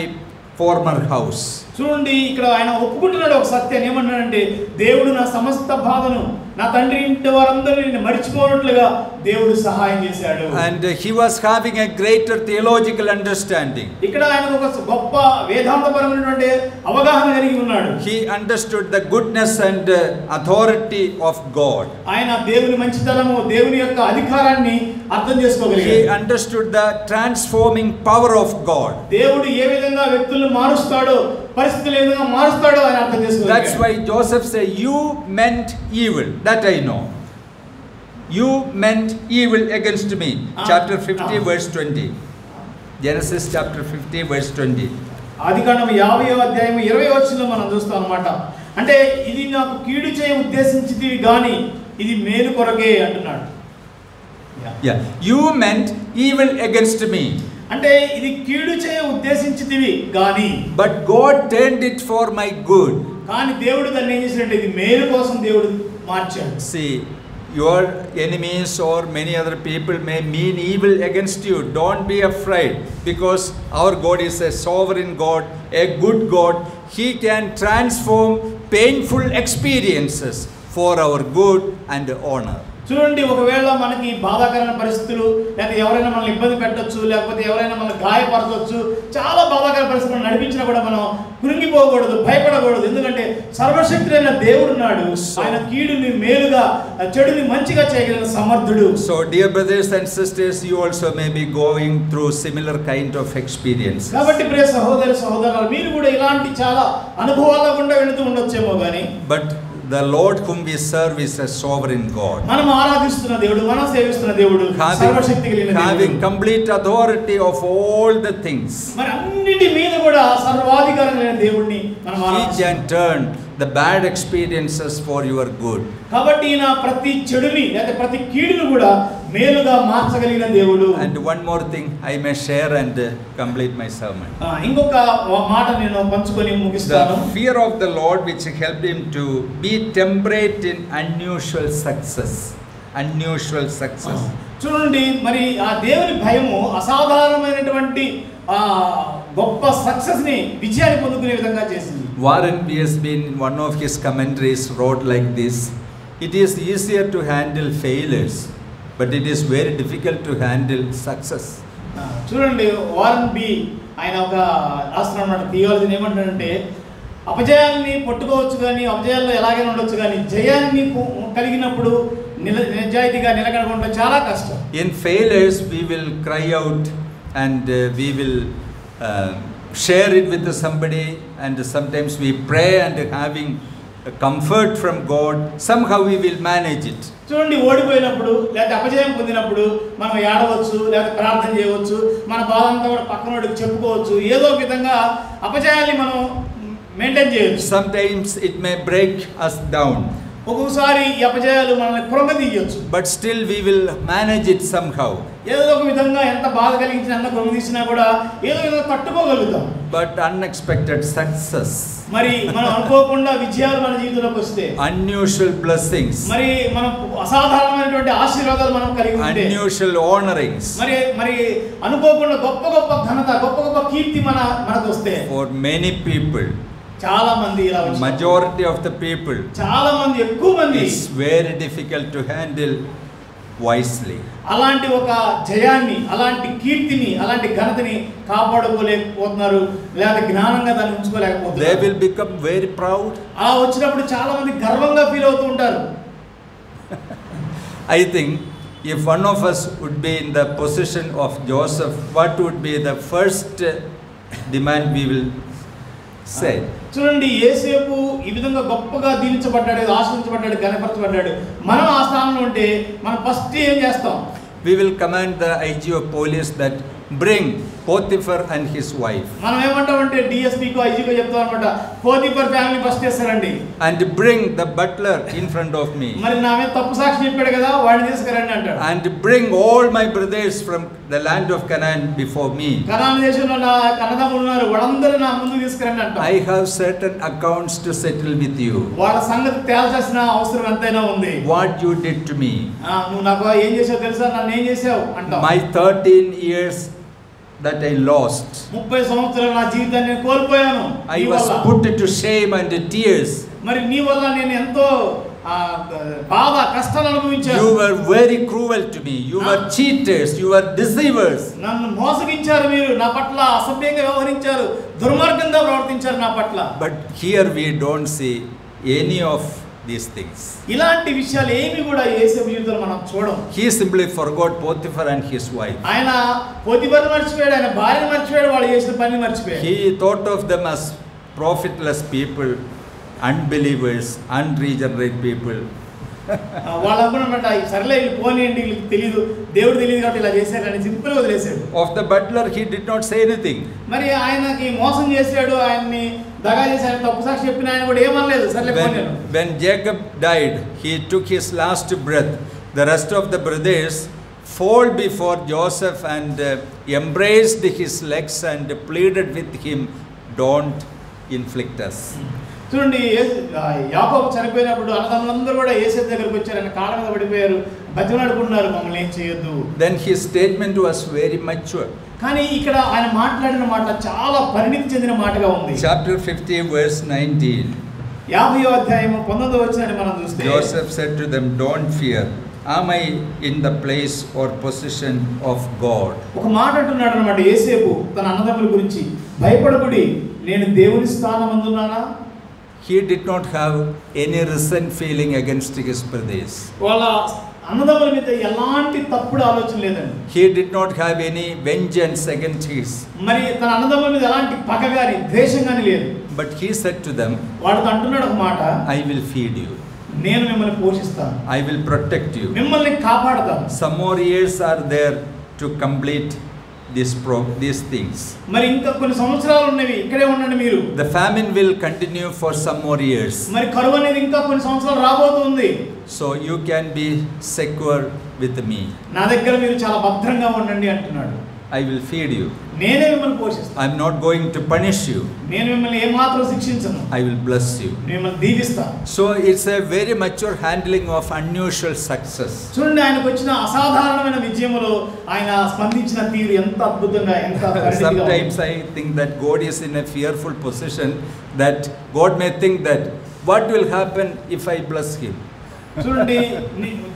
A: former house.
B: చూడండి ఇక్కడ ఆయన ఒప్పుకుంటున్నాడు ఒక సత్యాన్ని. ఏమన్నాడంటే దేవుడు నా సమస్త బాధను నా తండ్రి ఇంటి వారందరినీ మరిచిపోనట్లుగా దేవుడు సహాయం చేశాడు.
A: And he was having a greater theological understanding.
B: ఇక్కడ ఆయన ఒక గొప్ప వేదాంతపరమైనటువంటి అవగాహన కలిగి ఉన్నాడు.
A: He understood the goodness and authority of God.
B: ఆయన దేవుని మంచితనము, దేవుని యొక్క అధికారాన్ని అర్థం చేసుకోగలిగాడు.
A: He understood the transforming power of God.
B: దేవుడు ఏ విధంగా వ్యక్తులను మారుస్తాడో, పరిస్థితులు ఏ విధంగా మారుస్తాడో ఆయన అర్థం చేసుకోగలిగాడు.
A: That's why Joseph said, "You meant evil, that I know. You meant evil against me." Chapter 50 verse 20. Genesis chapter 50 verse 20.
B: ఆదికాండం 50వ అధ్యాయం 20వ వచనంలో మనం చూస్తాం అన్నమాట. అంటే ఇది నాకు కీడు చేయ ఉద్దేశించితివి గాని ఇది మేలు కొరకే అంటున్నాడు.
A: Yeah. You meant evil against me.
B: అంటే ఇది కీడు చేయ ఉద్దేశించితివి గాని
A: But God turned it for my good.
B: కానీ దేవుడు దాన్ని ఏం చేసినట్టు ఇది మేలు కోసం దేవుడు మార్చాడు.
A: See, your enemies or many other people may mean evil against you. Don't be afraid, because our God is a sovereign God, a good God. He can transform painful experiences for our good and honor.
B: చూడండి, ఒకవేళ మనకి బాధాకరమైన పరిస్థితులు, లేకపోతే ఎవరైనా మనల్ని ఇబ్బంది పెట్టొచ్చు, లేకపోతే ఎవరైనా మనల్ని గాయపరచవచ్చు, చాలా బాధాకర పరిస్థితులు నడిపించినా కూడా మనం కృంగిపోకూడదు, భయపడకూడదు. ఎందుకంటే సర్వశక్తుడైన దేవుడున్నాడు. ఆయన కీడుని మేలుగా, చెడుని మంచిగా చేయగలిగిన సమర్థుడు.
A: So dear brothers and sisters, you also may be going through similar kind of experience.
B: కాబట్టి ప్రియ సహోదరి సహోదరులు, మీరు కూడా ఇలాంటి చాలా అనుభవాల గుండా వెళుతూ ఉండొచ్చేమో కానీ,
A: But the Lord whom we serve is a sovereign God.
B: మనం ఆరాధిస్తున్న దేవుడు, మనం సేవిస్తున్న దేవుడు సర్వశక్తి కలిగిన దేవుడు,
A: having complete authority of all the things.
B: మరి అన్నిటి మీద కూడా సర్వాధికారం కలిగిన దేవుడిని మనం
A: He
B: ఆరాధిస్తాం.
A: can turn the bad experiences for your good.
B: కాబట్టి ఈయన ప్రతి చెడుని లేదా ప్రతి కీడును కూడా మేలుగా మార్చగలిగిన దేవుడు.
A: And one more thing I may share and complete my sermon.
B: ఇంకొక మాట నేను పంచుకొని ముగిస్తాను.
A: The fear of the Lord which helped him to be temperate in unusual success. Unusual success.
B: చూడండి, మరి ఆ దేవుని భయము అసాధారణమైనటువంటి గొప్ప సక్సెస్ ని, విజయాన్ని పొందుకునే విధంగా చేసింది.
A: Warren B.S.B. in one of his commentaries wrote like this: "It is easier to handle failures, but it is very difficult to handle success."
B: చూడండి, వారన్ బి ఆయన ఒక రాస్తున్నాడు థియాలజీని. ఏమంటాడంటే, అపజయాల్ని పట్టుకోవచ్చు కానీ, అపజయాల్లో ఎలాగైనా ఉండొచ్చు కానీ, జయాన్ని కలిగినప్పుడు నిజాయితీగా నిలకడకుండా చాలా కష్టం.
A: In failures we will cry out and we will share it with somebody, and sometimes we pray and having comfort from God, somehow we will manage it.
B: చూడండి, ఓడిపోయినప్పుడు లేదా అపజయం పొందినప్పుడు మనం ఏడవచ్చు, లేదా ప్రార్థన చేయవచ్చు, మన బాధ అంతా కూడా పక్కనోడికి చెప్పుకోవచ్చు, ఏదో ఒక విధంగా అపజయాన్ని మనం మెయింటైన్ చేయొచ్చు.
A: Sometimes it may break us down.
B: ఒక్కొక్కసారి ఈ అపజయాలు మనల్ని కృంగదీయొచ్చు.
A: But still we will manage it somehow.
B: ఏదో ఒక విధంగా ఎంత బాధ కలిగించినా ఎంత కృంగదీసినా కూడా ఏదో విధంగా తట్టుకోగలుగుతాం.
A: But unexpected success,
B: మరి మనం అనుకోకుండా విజయాలు మన జీవితంలోకి వస్తే,
A: unusual blessings,
B: మరి మనం అసాధారణమైనటువంటి ఆశీర్వాదాలు మనం కలిగి ఉంటే,
A: unusual honorings,
B: మరి అనుకోకుండా గొప్ప గొప్ప ఘనత, గొప్ప గొప్ప కీర్తి మనకు వస్తే,
A: for many people,
B: చాలా మంది ఇలా
A: majority of the people,
B: చాలా మంది ఎక్కువ మంది
A: it's very difficult to handle wisely.
B: అలాంటి ఒక జయాన్ని, అలాంటి కీర్తిని, అలాంటి ఘనతని కాపాడుకోలేకపోతున్నారు, లేదా జ్ఞానంగా దాన్ని ఉంచుకోలేకపోతున్నారు.
A: They will become very proud.
B: అలా వచ్చినప్పుడు చాలా మంది గర్వంగా ఫీల్ అవుతూ ఉంటారు.
A: I think if one of us would be in the position of Joseph, what would be the first demand we will say?
B: చూడండి, యోసేపు ఈ విధంగా గొప్పగా దీవించబడ్డాడు, ఆశీర్వదించబడ్డాడు, ఘనపరచబడ్డాడు. మనం ఆ స్థానంలో ఉంటే మనం ఫస్ట్ ఏం చేస్తాం?
A: We will command the IG of police that bring Potiphar and his wife.
B: మనం ఏమంటామంటే డిఎస్పీకో ఐజీకో చెప్తాం అన్నమాట, పోతిఫర్ ఫ్యామిలీ ఫస్ట్ చేస్తారండి.
A: And bring the butler in front of me.
B: మరి నా మీద తప్పు సాక్షి చెప్పాడు కదా, వాడిని తీసుకురండి అంటాడు.
A: And bring all my brothers from the land of Canaan before me.
B: కనాను దేశంలో నా అన్నదమ్ములు ఉన్నారు, వాళ్ళందరూ నా ముందు తీసుకురండి అంటాడు.
A: I have certain accounts to settle with you.
B: వాళ్ళ సంగతి తేల్చాల్సిన అవసరం ఎంతైనా ఉంది.
A: What you did to me.
B: నువ్వు నాకు ఏం చేసావు తెలుసా, నన్ను ఏం చేసావు అంటావు.
A: My 13 years that I lost.
B: 30 సంవత్సరాల నా జీవితాన్ని నేను కోల్పోయాను.
A: I was put to shame and tears.
B: మరి నీ వల్ల నేను ఎంతో బాధ కష్టాలు అనుభవించాను.
A: You were very cruel to me. You were cheaters. You were deceivers.
B: నన్ను మోసగించారు, మీరు నా పట్ల అసభ్యంగా వ్యవహరించారు, దుర్మార్గంగా ప్రవర్తించారు నా పట్ల.
A: But here we don't see any of these things.
B: ఇలాంటి విషయాలు ఏమి కూడా యేసేపు జీవితంలో మనం చూడం.
A: He simply forgot Potiphar and his wife.
B: ఆయన పోతిఫర్ని మర్చిపోయాడు, ఆయన భార్యను మర్చిపోయాడు, వాళ్ళు చేసిన పని మర్చిపోయాడు.
A: He thought of them as profitless people, unbelievers, unregenerate people.
B: వాళ్ళు అనుకున్నమాట, సర్లే వీళ్ళు పోనీయండి, వీళ్ళకి తెలియదు, దేవుడు తెలియదు కాబట్టి ఇలా చేశారని సింపుల్గా వదిలేశాడు.
A: Of the butler he did not say anything.
B: మరి ఆయనకి మోసం చేశాడు, ఆయన్ని దగా చేసి ఆయన తప్పు సాక్షి చెప్పిన ఆయన కూడా ఏమనలేదు, సర్లే పోనీను.
A: When Jacob died, he took his last breath. The rest of the brothers fall before Joseph and embraced his legs and pleaded with him, "Don't inflict us."
B: చూడండి, యాకోబు చనిపోయినప్పుడు అన్నదమ్ములందరూ కూడా యేసేపు దగ్గరికి వచ్చారు, ఆయన కాళ్ళ మీద పడిపోయారు, బతిమలాడుకున్నారు, మమ్మల్ని ఏం చేయొద్దు.
A: Then his statement was very mature.
B: కానీ ఇక్కడ ఆయన మాట్లాడిన మాట చాలా పరిణితి చెందిన మాటగా ఉంది.
A: Chapter 50 verse 19.
B: 50వ అధ్యాయము 19వ వచనాన్ని మనం చూస్తే,
A: Joseph said to them, "Don't fear. Am I in the place or position of God?"
B: ఒక మాట అంటున్నాడు అన్నమాట యేసేపు తన అన్నదమ్ముల గురించి, భయపడకుడి, నేను దేవుని స్థానమందున్నానా.
A: He did not have any resent feeling against his brothers.
B: వాళ్ళ అన్నదమ్ముల మీద ఎలాంటి తప్పుడు ఆలోచన లేదండి.
A: He did not have any vengeance against his.
B: మరి తన అన్నదమ్ముల మీద ఎలాంటి పగ గాని ద్వేషం గాని లేదు.
A: But he said to them,
B: వాడితో అంటున్నాడు ఒక మాట,
A: "I will feed you.
B: నేను మిమ్మల్ని పోషిస్తాను,
A: I will protect you.
B: మిమ్మల్ని కాపాడతాను.
A: Some more years are there to complete these things.
B: మరి ఇంకా కొన్ని సంవత్సరాలు ఉన్నవి, ఇక్కడే ఉండండి మీరు.
A: The famine will continue for some more years.
B: మరి కరువు అనేది ఇంకా కొన్ని సంవత్సరాలు రాబోతుంది.
A: So you can be secure with me.
B: నా దగ్గర మీరు చాలా భద్రంగా ఉండండి అంటున్నాడు.
A: I will feed you.
B: నేనే మిమ్మల్ని పోషిస్తాను.
A: I am not going to punish you.
B: నేను మిమ్మల్ని ఏమాత్రం శిక్షించను.
A: I will bless you.
B: మిమ్మల్ని దీవిస్తాను.
A: So it's a very mature handling of unusual success.
B: చూడండి, ఆయనకు వచ్చిన అసాధారణమైన విజయములో ఆయన స్పందించిన తీరు ఎంత అద్భుతంగా, ఎంత పరిణితిగా.
A: Sometimes I think that God is in a fearful position, that God may think that what will happen if I bless him.
B: చూడండి,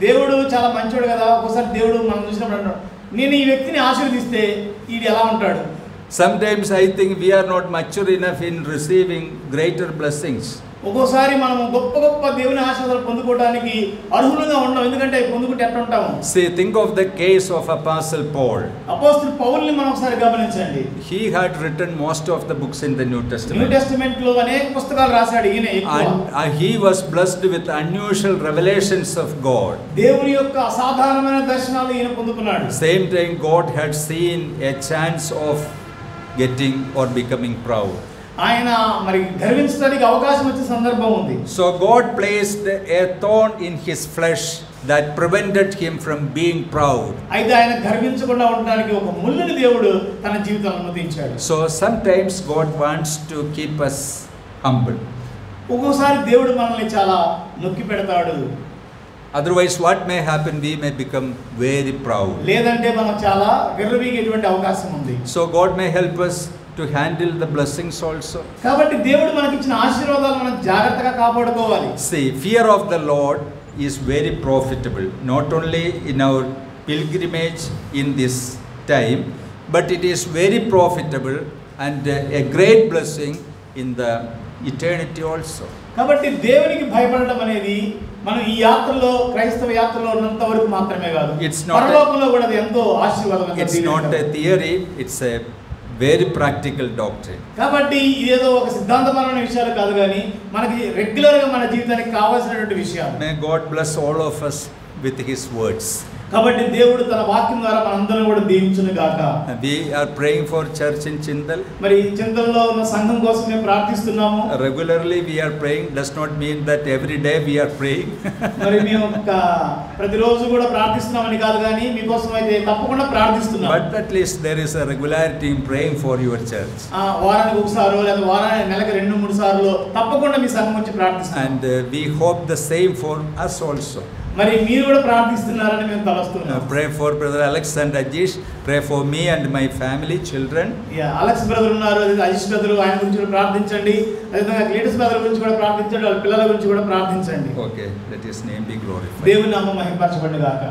B: దేవుడు చాలా మంచివాడు కదా. ఒకసారి దేవుడు మనం చూసినప్పుడు అంటాడు, నేను ఈ వ్యక్తిని ఆశీర్వదిస్తే ఇది ఎలా ఉంటాడు.
A: Sometimes I think we are not mature enough in receiving greater blessings.
B: ఒక్కోసారి మనం గొప్ప గొప్ప దేవుని ఆశీర్వాదాలు పొందుకోవడానికి అర్హులుగా ఉండం, ఎందుకంటే పొందుకుంటే ఎట్లా ఉంటాము.
A: See, think of the case of Apostle Paul.
B: అపోస్తలుడు పౌలుని మనం ఒకసారి గమనించండి.
A: He had written most of the books in the New
B: new
A: Testament.
B: Testament లో అనేక పుస్తకాలు రాశాడు ఈయన ఎక్కువ.
A: And he was blessed with unusual revelations of God.
B: దేవుని యొక్క అసాధారణమైన దర్శనాలు ఈయన పొందుకున్నాడు.
A: Same time God had seen a chance of getting or becoming proud.
B: ఆయన మరి గర్వించడానికి అవకాశం వచ్చే సందర్భం ఉంది.
A: So God placed a thorn in his flesh that prevented him from being proud.
B: అయితే ఆయన గర్వించకుండా ఉండడానికి ఒక ముళ్ళుని దేవుడు తన జీవితంలో అనుమతించాడు.
A: So sometimes God wants to keep us humble.
B: ఒక్కోసారి దేవుడు మనల్ని చాలా నొక్కి పెడతాడు.
A: Otherwise what may happen, we may become very proud.
B: లేదంటే మనం చాలా గర్వించేటువంటి అవకాశం ఉంది.
A: So God may help us to handle the blessings also.
B: కాబట్టి దేవుడు మనకి ఇచ్చిన ఆశీర్వాదాలు మనం జాగ్రత్తగా కాపాడుకోవాలి.
A: See, fear of the Lord is very profitable, not only in our pilgrimage in this time, but it is very profitable and a great blessing in the eternity also.
B: కాబట్టి దేవునికి భయపడడం అనేది మనం ఈ యాత్రలో క్రైస్తవ యాత్రలో ఉన్నంత వరకు మాత్రమే కాదు, పరలోకంలో కూడా అది ఎంతో ఆశీర్వాదం.
A: It's not a theory, it's a very practical doctrine.
B: కాబట్టి ఇదేదో ఒక సిద్ధాంతపరమైన విషయాలు కాదు కానీ మనకి రెగ్యులర్ గా మన జీవితానికి కావాల్సినటువంటి విషయాలు.
A: May God bless all of us with his words.
B: కాబట్టి దేవుడు తన వాక్యం ద్వారా మనందరం కూడా దీవించును గాక.
A: We are praying for church in Chindal.
B: మరి చింతల్లో ఉన్న సంఘం కోసం మేము ప్రార్థిస్తున్నాము.
A: Regularly we are praying, does not mean that every day we are praying.
B: మరి మేము ప్రతిరోజు కూడా ప్రార్థిస్తున్నామని కాదు కానీ మీకోసం అయితే తప్పకుండా ప్రార్థిస్తున్నాము.
A: But at least there is a regularity in praying for your church.
B: వారానికి ఒకసారి లేదా వారానికి నెలకు 2-3 సార్లు తప్పకుండా మీ సంఘం గురించి ప్రార్థిస్తాం.
A: And we hope the same for us also.
B: మరి మీరు కూడా ప్రార్థిస్తున్నారని మేము తలస్తున్నాం.
A: Pray for brother Alex and Ajish, pray for me and my family, children.
B: Alex brother ఉన్నారు, అజిష్ బ్రదర్, ఆయన గురించి కూడా ప్రార్థించండి. అదేవిధంగా క్లీటస్ బ్రదర్ గురించి కూడా ప్రార్థించండి, వాళ్ళ పిల్లల గురించి కూడా ప్రార్థించండి.
A: Okay, let his name be glorified.
B: దేవుని నామం మహిమపరచబడును గాక.